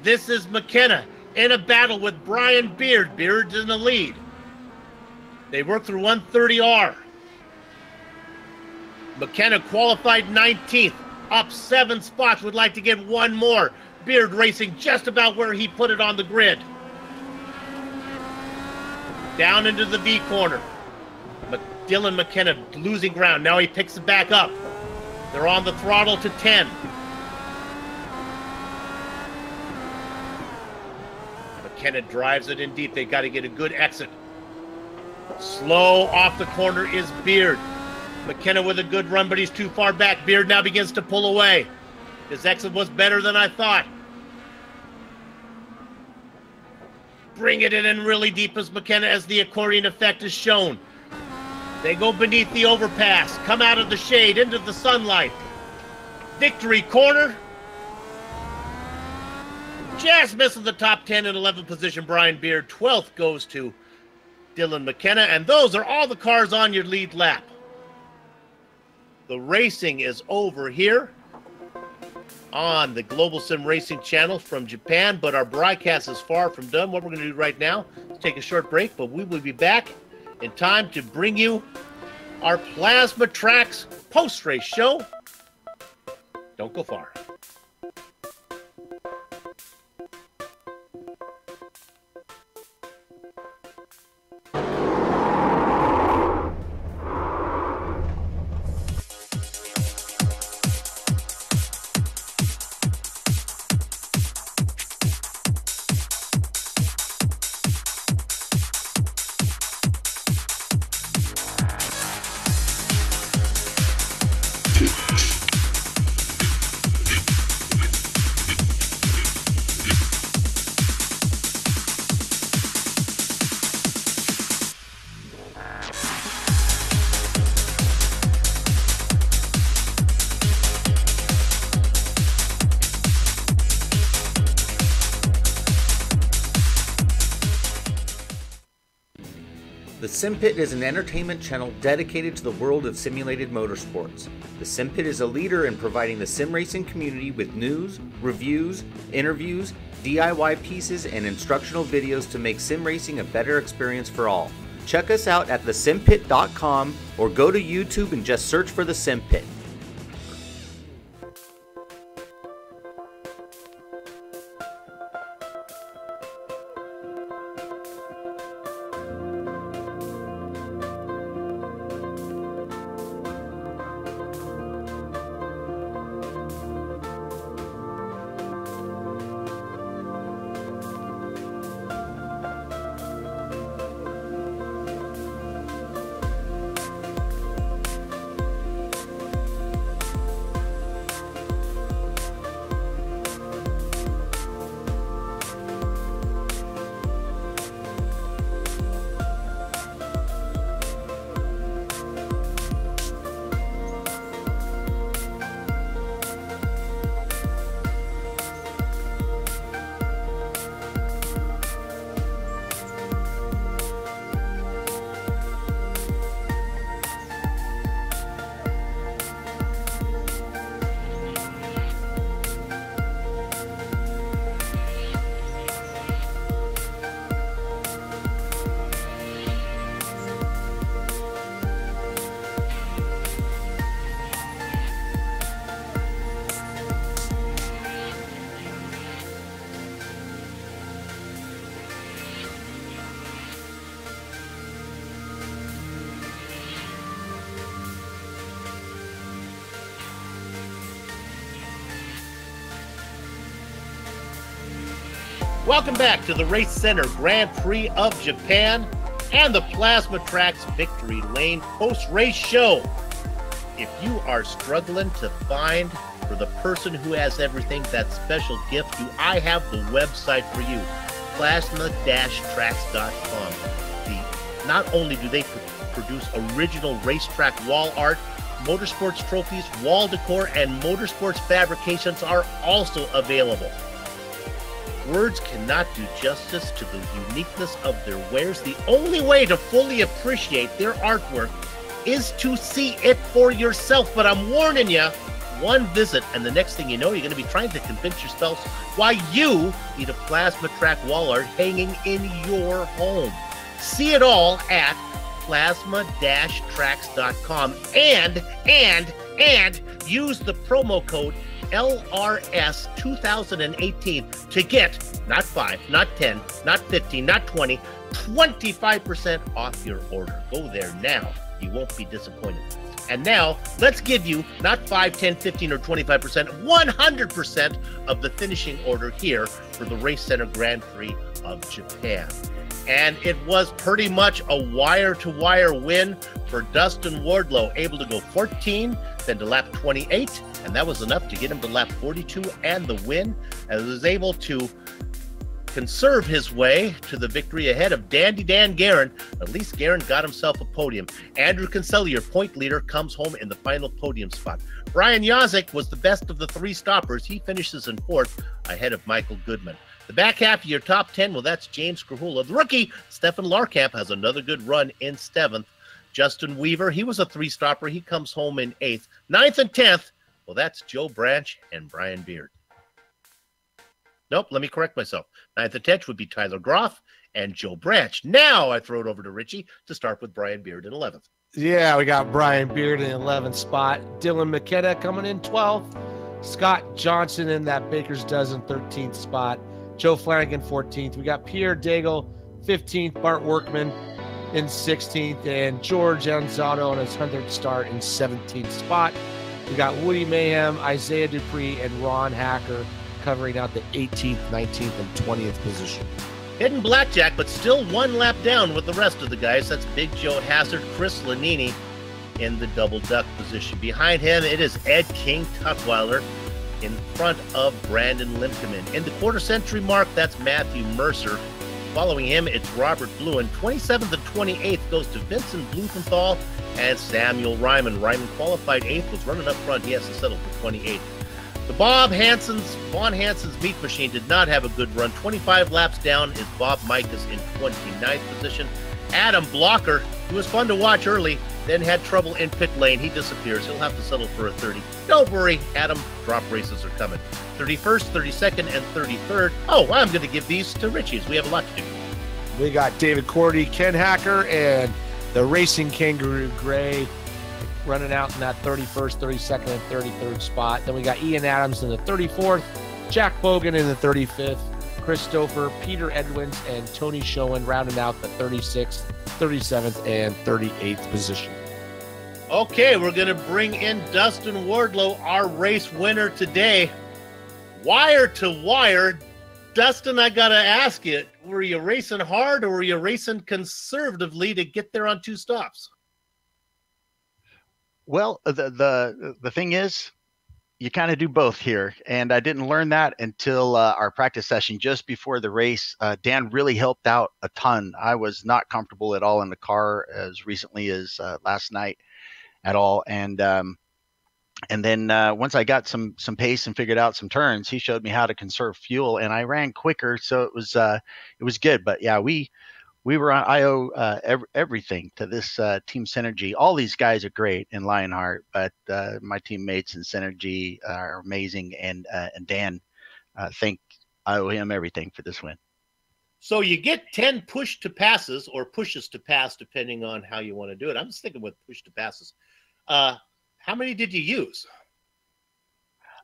This is McKenna in a battle with Brian Beard. Beard's in the lead. They work through 130R. McKenna qualified 19th, up 7 spots, would like to get 1 more. Beard racing just about where he put it on the grid. Down into the V corner. Dylan McKenna losing ground. Now he picks it back up. They're on the throttle to 10. McKenna drives it in deep. They got to get a good exit. Slow off the corner is Beard. McKenna with a good run, but he's too far back. Beard now begins to pull away. His exit was better than I thought. Bring it in really deep as McKenna, as the accordion effect is shown. They go beneath the overpass, come out of the shade into the sunlight. Victory corner. Just misses the top 10 in 11th position, Brian Beard. 12th goes to Dylan McKenna, and those are all the cars on your lead lap. The racing is over here on the Global Sim Racing channel from Japan, but our broadcast is far from done. What we're going to do right now is take a short break, but we will be back in time to bring you our Plasma Tracks post-race show. Don't go far.
The Sim Pit is an entertainment channel dedicated to the world of simulated motorsports. The Sim Pit is a leader in providing the sim racing community with news, reviews, interviews, DIY pieces, and instructional videos to make sim racing a better experience for all. Check us out at thesimpit.com or go to YouTube and just search for The Sim Pit. Welcome back to the Race Center Grand Prix of Japan and the Plasma Tracks Victory Lane post-race show. If you are struggling to find for the person who has everything that special gift, I have the website for you, plasma-tracks.com. Not only do they produce original racetrack wall art, motorsports trophies, wall decor, and motorsports fabrications are also available. Words cannot do justice to the uniqueness of their wares. The only way to fully appreciate their artwork is to see it for yourself. But I'm warning you, one visit and the next thing you know, you're going to be trying to convince yourself why you need a Plasma Track wall art hanging in your home. See it all at plasma-tracks.com and use the promo code LRS 2018 to get not 5, not 10, not 15, not 20, 25% off your order. Go there now. You won't be disappointed. And now, let's give you not 5, 10, 15, or 25%, 100% of the finishing order here for the Race Center Grand Prix of Japan. And it was pretty much a wire-to-wire win for Dustin Wardlow, able to go 14, then to lap 28, and that was enough to get him to lap 42 and the win, and was able to conserve his way to the victory ahead of Dandy Dan Guerin. At least Guerin got himself a podium. Andrew Kinsella, your point leader, comes home in the final podium spot. Brian Yazik was the best of the 3 stoppers. He finishes in 4th ahead of Michael Goodman. The back half of your top 10, well, that's James Krahula. The rookie, Stefan Larkamp, has another good run in 7th. Justin Weaver, he was a 3-stopper. He comes home in 8th. 9th and 10th, well, that's Joe Branch and Brian Beard. Nope, let me correct myself. 9th and 10th would be Tyler Groff and Joe Branch. Now I throw it over to Richie to start with Brian Beard in 11th.
Yeah, we got Brian Beard in the 11th spot. Dylan McKenna coming in 12th. Scott Johnson in that Baker's Dozen 13th spot. Joe Flanagan 14th. We got Pierre Daigle 15th. Bart Workman in 16th. And George Anzano on his 100th start in 17th spot. We got Woody Mayhem, Isaiah Dupree, and Ron Hacker covering out the 18th, 19th, and 20th position.
Hidden blackjack, but still 1 lap down with the rest of the guys. That's Big Joe Hazard, Chris Lanini in the double duck position. Behind him, it is Ed King Tutwiler in front of Brandon Limkeman. In the quarter century mark, that's Matthew Mercer. Following him, it's Robert Bluen. 27th and 28th goes to Vincent Blumenthal and Samuel Ryman. Ryman qualified 8th, was running up front. He has to settle for 28th. The Von Hansen's meat machine did not have a good run. 25 laps down is Bob Mikas in 29th position. Adam Blocker, who was fun to watch early, then had trouble in pit lane. He disappears. He'll have to settle for a 30. Don't worry, Adam, drop races are coming. 31st, 32nd, and 33rd. Oh, I'm going to give these to Richie, as we have a lot to do.
We got David Cordy, Ken Hacker, and the Racing Kangaroo Gray running out in that 31st, 32nd, and 33rd spot. Then we got Ian Adams in the 34th, Jack Bogan in the 35th, Chris Stouffer, Peter Edwins, and Tony Schoen rounding out the 36th, 37th, and 38th position.
Okay, we're going to bring in Dustin Wardlow, our race winner today. Wire to wire. Dustin, I got to ask you, were you racing hard or were you racing conservatively to get there on 2 stops?
Well, the thing is, you kind of do both here. And I didn't learn that until our practice session just before the race. Dan really helped out a ton. I was not comfortable at all in the car as recently as last night at all. And then once I got some pace and figured out some turns, he showed me how to conserve fuel, and I ran quicker. So it was good. But yeah, we were on. I owe everything to this Team Synergy. All these guys are great in Lionheart, but my teammates in Synergy are amazing. And Dan, I owe him everything for this win.
So you get 10 push to passes or pushes to pass, depending on how you want to do it. I'm just thinking with push to passes. How many did you use?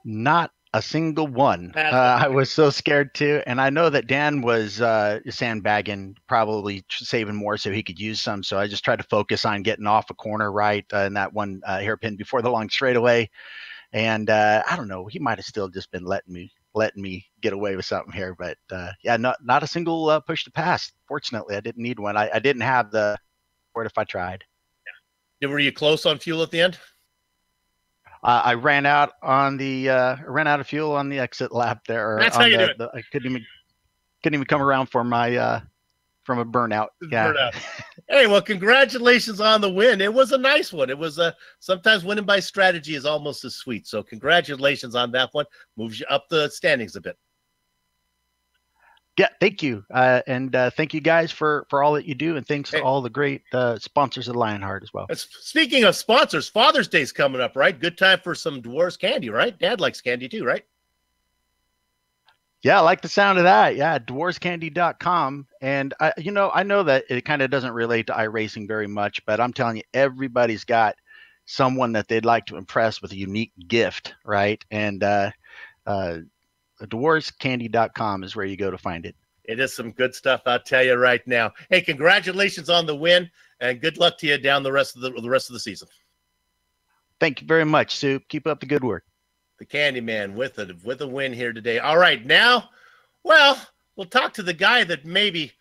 Not a single one. I was so scared too. And I know that Dan was sandbagging, probably saving more so he could use some. So I just tried to focus on getting off a corner right in that one hairpin before the long straightaway. And I don't know, he might have still just been letting me get away with something here. But yeah, not a single push to pass. Fortunately, I didn't need one. I didn't have the word if I tried.
Yeah. Were you close on fuel at the end?
I ran out of fuel on the exit lap there.
That's how you do it.
I couldn't even come around for my from a burnout. Yeah.
Burnout. Hey, well, congratulations on the win. It was a nice one. It was sometimes winning by strategy is almost as sweet. So congratulations on that one. Moves you up the standings a bit.
Yeah, thank you. And thank you guys for all that you do. And thanks to all the great sponsors of Lionheart as well.
Speaking of sponsors, Father's Day's coming up, right? Good time for some Dwarves candy, right? Dad likes candy too, right?
Yeah, I like the sound of that. Yeah, dwarscandy.com. And I know that it kind of doesn't relate to iRacing very much, but I'm telling you, everybody's got someone that they'd like to impress with a unique gift, right? And dwarscandy.com is where you go to find it.
It is some good stuff, I'll tell you right now. Hey, congratulations on the win, and good luck to you down the rest of the season.
Thank you very much, Sue. Keep up the good work.
The Candyman with a win here today. All right, now, well, we'll talk to the guy that maybe,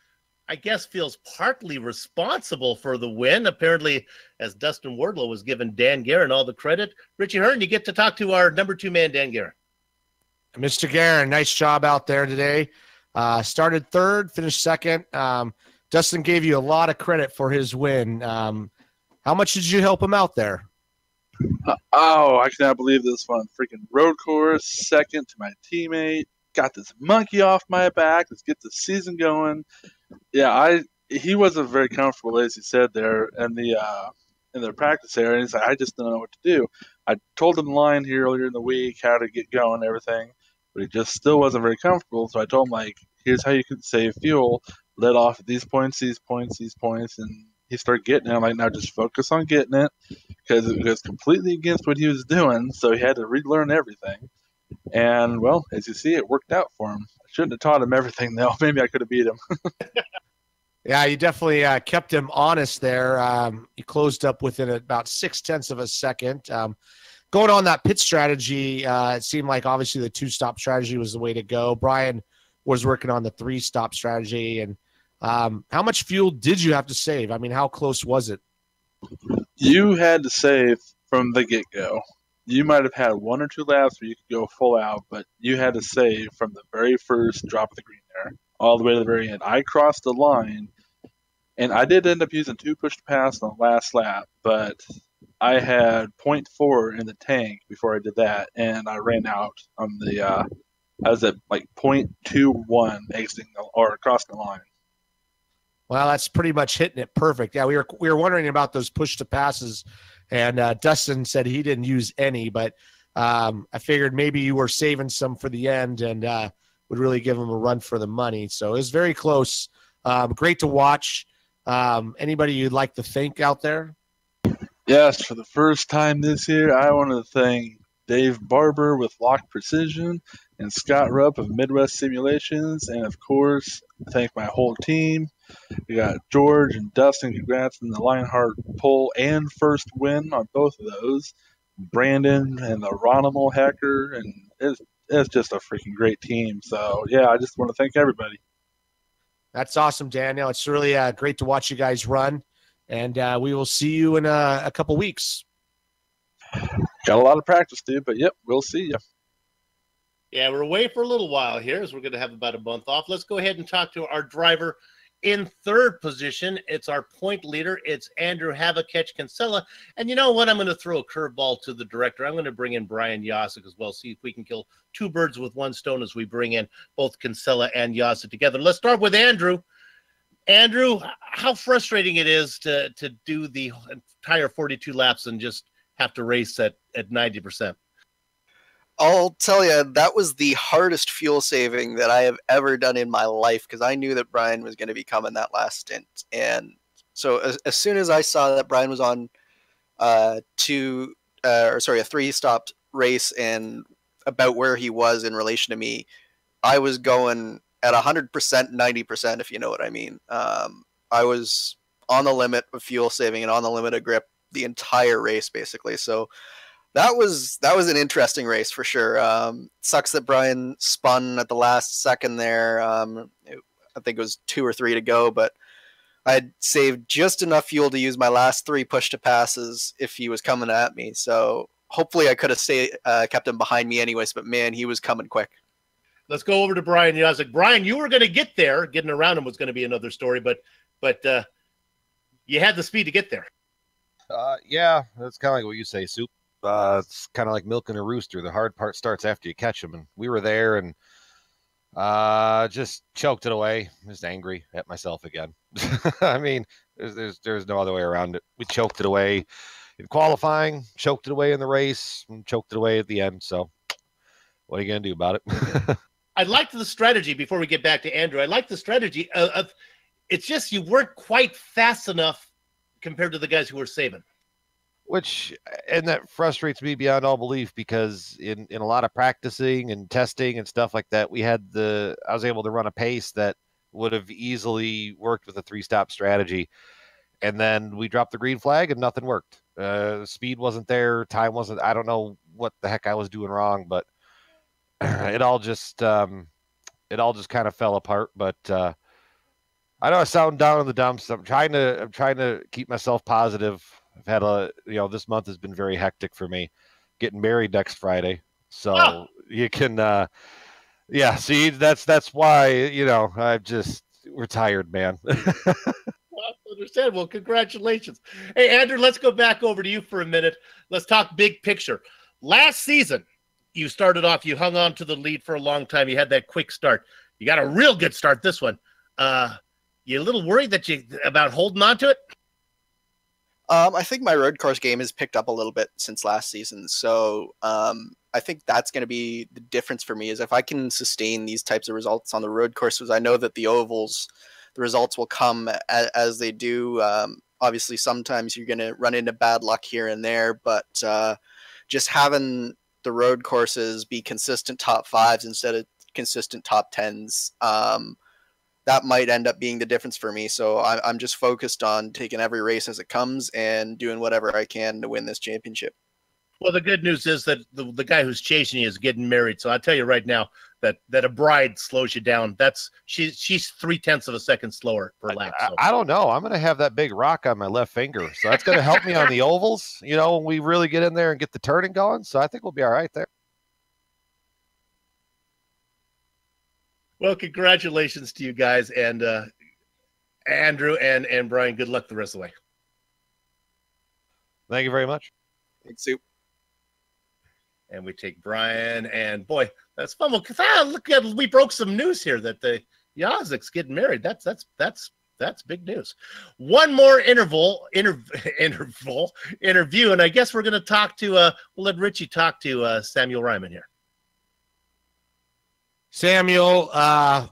I guess, feels partly responsible for the win. Apparently, as Dustin Wardlow was giving Dan Guerin all the credit. Richie Hearn, you get to talk to our number 2 man, Dan Guerin.
Mr. Guerin, nice job out there today. Started third, finished second. Dustin gave you a lot of credit for his win. How much did you help him out there?
I cannot believe this one. Freaking road course, second to my teammate. Got this monkey off my back. Let's get the season going. Yeah, he wasn't very comfortable, as he said there, in the practice area. And he's like, I just don't know what to do. I told him the line here earlier in the week, how to get going and everything, but he just still wasn't very comfortable. So I told him, like, here's how you can save fuel. Let off at these points, and he started getting it. I'm like, now just focus on getting it, because it was completely against what he was doing, so he had to relearn everything. And, well, as you see, it worked out for him. I shouldn't have taught him everything, though. Maybe I could have beat him.
Yeah, you definitely kept him honest there. You closed up within about 0.6 of a second. Going on that pit strategy, it seemed like obviously the 2-stop strategy was the way to go. Brian was working on the 3-stop strategy. And how much fuel did you have to save? I mean, how close was it?
You had to save from the get-go. You might have had 1 or 2 laps where you could go full out, but you had to save from the very first drop of the green there all the way to the very end. I crossed the line, and I did end up using 2 push-to-pass on the last lap, but I had 0.4 in the tank before I did that, and I ran out on the I was at like 0.21 exiting or crossing the line.
Well, that's pretty much hitting it perfect. Yeah, we were wondering about those push-to-passes, and Dustin said he didn't use any, but I figured maybe you were saving some for the end and would really give him a run for the money. So it was very close. Great to watch. Anybody you'd like to thank out there?
Yes, for the first time this year, I want to thank Dave Barber with Lock Precision and Scott Rupp of Midwest Simulations, and of course, thank my whole team. We got George and Dustin. Congrats on the Lionheart pole and first win on both of those. Brandon and the Ronimal Hacker, and it's just a freaking great team. So yeah, I just want to thank everybody.
That's awesome, Daniel. It's really great to watch you guys run, and we will see you in a couple weeks.
Got a lot of practice, dude, but yep, we'll see you.
Yeah, we're away for a little while here, as we're going to have about a month off. Let's go ahead and talk to our driver in third position. It's our point leader. It's Andrew Havakech-Kinsella. And you know what? I'm going to throw a curveball to the director. I'm going to bring in Brian Yasik as well, see if we can kill 2 birds with 1 stone as we bring in both Kinsella and Yasik together. Let's start with Andrew. Andrew, how frustrating it is to do the entire 42 laps and just have to race at 90%.
I'll tell you, that was the hardest fuel saving that I have ever done in my life, because I knew that Brian was going to be coming that last stint. And so as soon as I saw that Brian was on a 3-stop race and about where he was in relation to me, I was going at 100%, 90%, if you know what I mean. I was on the limit of fuel saving and on the limit of grip the entire race, basically. So that was an interesting race for sure. Sucks that Brian spun at the last second there. I think it was 2 or 3 to go, but I had saved just enough fuel to use my last 3 push-to-passes if he was coming at me. So hopefully I could have kept him behind me anyways, but man, he was coming quick.
Let's go over to Brian Yasik. Brian, you were going to get there. Getting around him was going to be another story, but you had the speed to get there.
Yeah, that's kind of like what you say, Soup. It's kind of like milking a rooster. The hard part starts after you catch them, and we were there and just choked it away. Just angry at myself again. I mean, there's no other way around it. We choked it away in qualifying, choked it away in the race, and choked it away at the end. So what are you going to do about it?
I liked the strategy before we get back to Andrew. I like the strategy of it's just you weren't quite fast enough compared to the guys who were saving.
and that frustrates me beyond all belief, because in a lot of practicing and testing and stuff like that, I was able to run a pace that would have easily worked with a 3-stop strategy. And then we dropped the green flag and nothing worked. Speed wasn't there. Time wasn't, I don't know what the heck I was doing wrong, but it all just kind of fell apart. But, I know I sound down in the dumps. I'm trying to keep myself positive. I've had this month has been very hectic for me. Getting married next Friday. So you can, yeah, see, that's why, I've just retired, man.
Understandable. Congratulations. Hey, Andrew, let's go back over to you for a minute. Let's talk big picture. Last season, you started off, you hung on to the lead for a long time. You had that quick start. You got a real good start this one. You a little worried about holding on to it?
I think my road course game has picked up a little bit since last season. So I think that's going to be the difference for me, is if I can sustain these types of results on the road courses. I know that the ovals, the results will come as they do. Obviously, sometimes you're going to run into bad luck here and there, but just having the road courses be consistent top 5s instead of consistent top 10s, that might end up being the difference for me. So I'm just focused on taking every race as it comes and doing whatever I can to win this championship.
Well, the good news is that the guy who's chasing you is getting married. So I'll tell you right now that a bride slows you down. She's 0.3 of a second slower per lap. So.
I don't know. I'm going to have that big rock on my left finger. So that's going to help me on the ovals, when we really get in there and get the turning going. So I think we'll be all right there.
Well, congratulations to you guys, and Andrew and Brian. Good luck the rest of the way.
Thank you very much.
Thanks, Soup.
And we take Brian, and boy, that's fun. Well, look, we broke some news here that the Yazik's getting married. That's big news. One more interview, and I guess we're going to talk to. We'll let Richie talk to Samuel Ryman here.
Samuel, I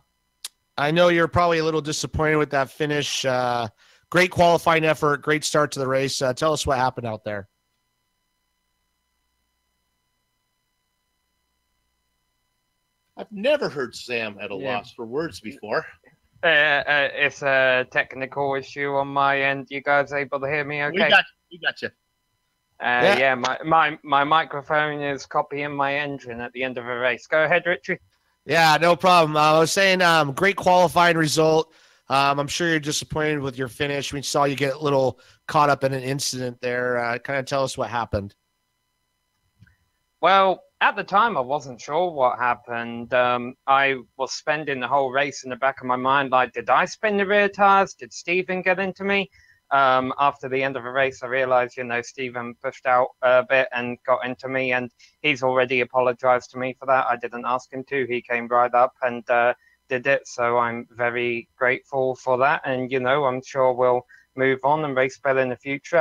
know you're probably a little disappointed with that finish. Great qualifying effort, great start to the race. Tell us what happened out there.
I've never heard Sam at a loss for words before.
It's a technical issue on my end. You guys able to hear me okay?
We got you.
Yeah, my microphone is copying my engine at the end of a race. Go ahead, Richie.
Yeah, no problem. I was saying great qualifying result. I'm sure you're disappointed with your finish. We saw you get a little caught up in an incident there. Kind of tell us what happened.
Well, at the time, I wasn't sure what happened. I was spending the whole race in the back of my mind, like, did I spin the rear tires? Did Stephen get into me? After the end of the race, I realized, Stephen pushed out a bit and got into me, and he's already apologized to me for that. I didn't ask him to. He came right up and did it. So I'm very grateful for that. And, I'm sure we'll move on and race better in the future.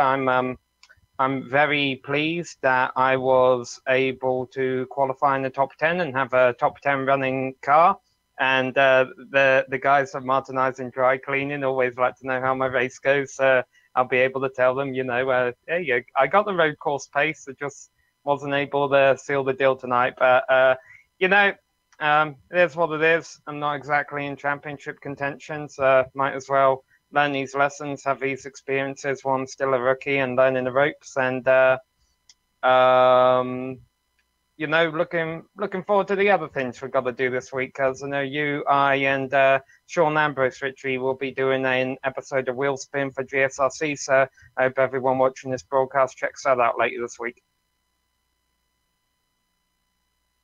I'm very pleased that I was able to qualify in the top 10 and have a top 10 running car. And the guys at Martinizing Dry Cleaning always like to know how my race goes. I'll be able to tell them, I got the road course pace. I just wasn't able to seal the deal tonight. But, it is what it is. I'm not exactly in championship contention, so might as well learn these lessons, have these experiences while I'm still a rookie and learning the ropes. And, looking forward to the other things we've got to do this week, because I know you, I, and Sean Ambrose, Richie, will be doing an episode of Wheel Spin for GSRC, so I hope everyone watching this broadcast checks that out later this week.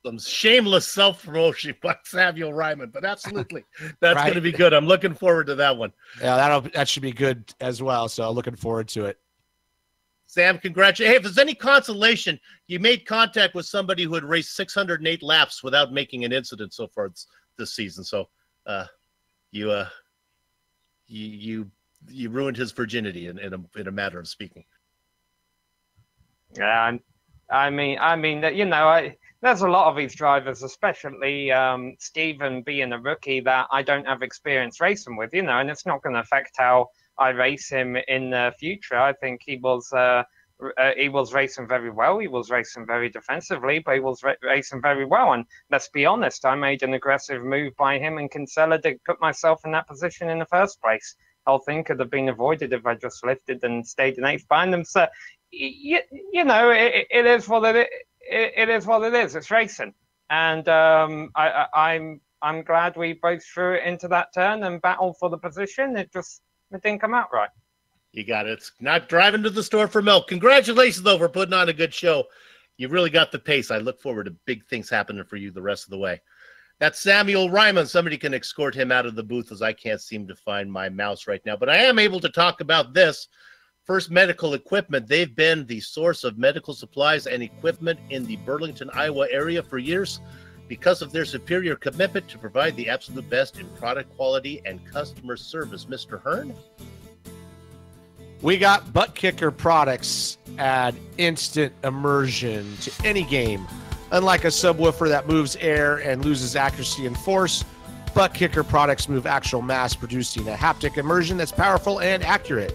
Some shameless self-promotion by Samuel Ryman, but absolutely, that's going to be good. I'm looking forward to that one.
Yeah, that should be good as well, so looking forward to it.
Sam, congratulations. Hey, if there's any consolation, you made contact with somebody who had raced 608 laps without making an incident so far this season. So you ruined his virginity in a matter of speaking.
Yeah, I mean there's a lot of these drivers, especially Stephen being a rookie, that I don't have experience racing with, and it's not going to affect how I race him in the future. I think he was He was racing very well. He was racing very defensively, but he was racing very well. And let's be honest, I made an aggressive move by him and Kinsella to put myself in that position in the first place. The whole thing could have been avoided if I just lifted and stayed in 8th behind them. So, you know, it is what it is. What it is. It's racing, and I'm glad we both threw it into that turn and battled for the position. It didn't come out right.
You got it. It's not driving to the store for milk. Congratulations, though, for putting on a good show. You really got the pace. I look forward to big things happening for you the rest of the way. That's Samuel Ryman. Somebody can escort him out of the booth, as I can't seem to find my mouse right now. But I am able to talk about this. First Medical Equipment. They've been the source of medical supplies and equipment in the Burlington, Iowa area for years because of their superior commitment to provide the absolute best in product quality and customer service. Mr. Hearn?
We got Butt Kicker products add instant immersion to any game. Unlike a subwoofer that moves air and loses accuracy and force, Butt Kicker products move actual mass, producing a haptic immersion that's powerful and accurate.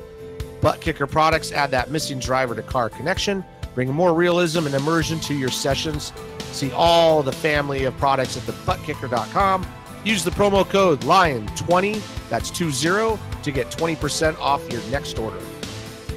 Butt Kicker products add that missing driver-to-car connection, bringing more realism and immersion to your sessions. See all the family of products at thebuttkicker.com. Use the promo code LION20, that's 20, to get 20% off your next order.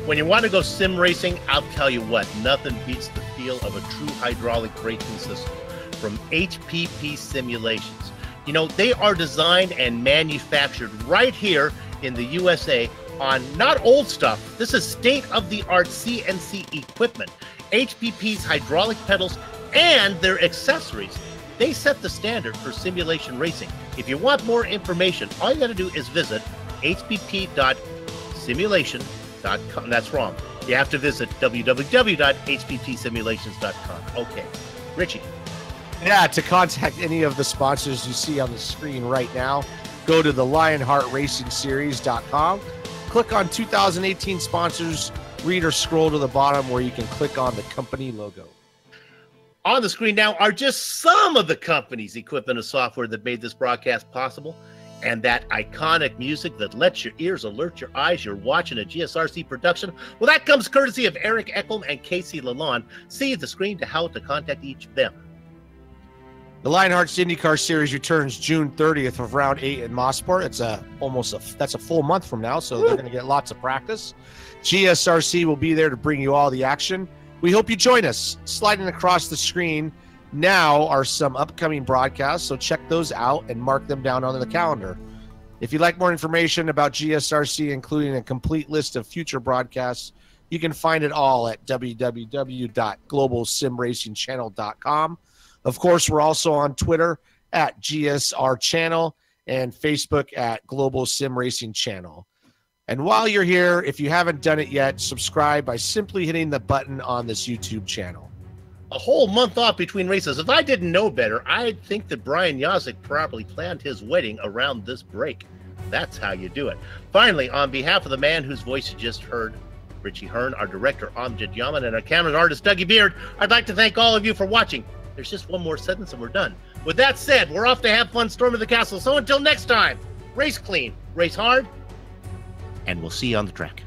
When you want to go sim racing, I'll tell you what, nothing beats the feel of a true hydraulic braking system from HPP Simulations. You know, they are designed and manufactured right here in the USA on not old stuff. This is state-of-the-art CNC equipment. HPP's hydraulic pedals and their accessories, they set the standard for simulation racing. If you want more information, all you got to do is visit hpp.simulation.com. That's wrong. You have to visit www.hppsimulations.com. Okay. Richie.
Yeah, to contact any of the sponsors you see on the screen right now, go to the Lionheart Racing Series.com. Click on 2018 sponsors, read or scroll to the bottom where you can click on the company logo.
On the screen now are just some of the companies, equipment, and software that made this broadcast possible. And that iconic music that lets your ears alert your eyes you're watching a GSRC production, well, that comes courtesy of Eric Eckelm and Casey Lalonde. See the screen to how to contact each of them.
The Lionheart's IndyCar Series returns June 30th of round 8 in Mosport. That's a full month from now, so they're going to get lots of practice. GSRC will be there to bring you all the action. We hope you join us. Sliding across the screen now are some upcoming broadcasts, so check those out and mark them down on the calendar. If you'd like more information about GSRC, including a complete list of future broadcasts, you can find it all at www.globalsimracingchannel.com. Of course, we're also on Twitter at GSR Channel and Facebook at Global Sim Racing Channel. And while you're here, if you haven't done it yet, subscribe by simply hitting the button on this YouTube channel.
A whole month off between races. If I didn't know better, I'd think that Brian Yazik probably planned his wedding around this break. That's how you do it. Finally, on behalf of the man whose voice you just heard, Richie Hearn, our director, Amjad Yaman, and our camera artist, Dougie Beard, I'd like to thank all of you for watching. There's just one more sentence and we're done. With that said, we're off to have fun storming the castle. So until next time, race clean, race hard, and we'll see you on the track.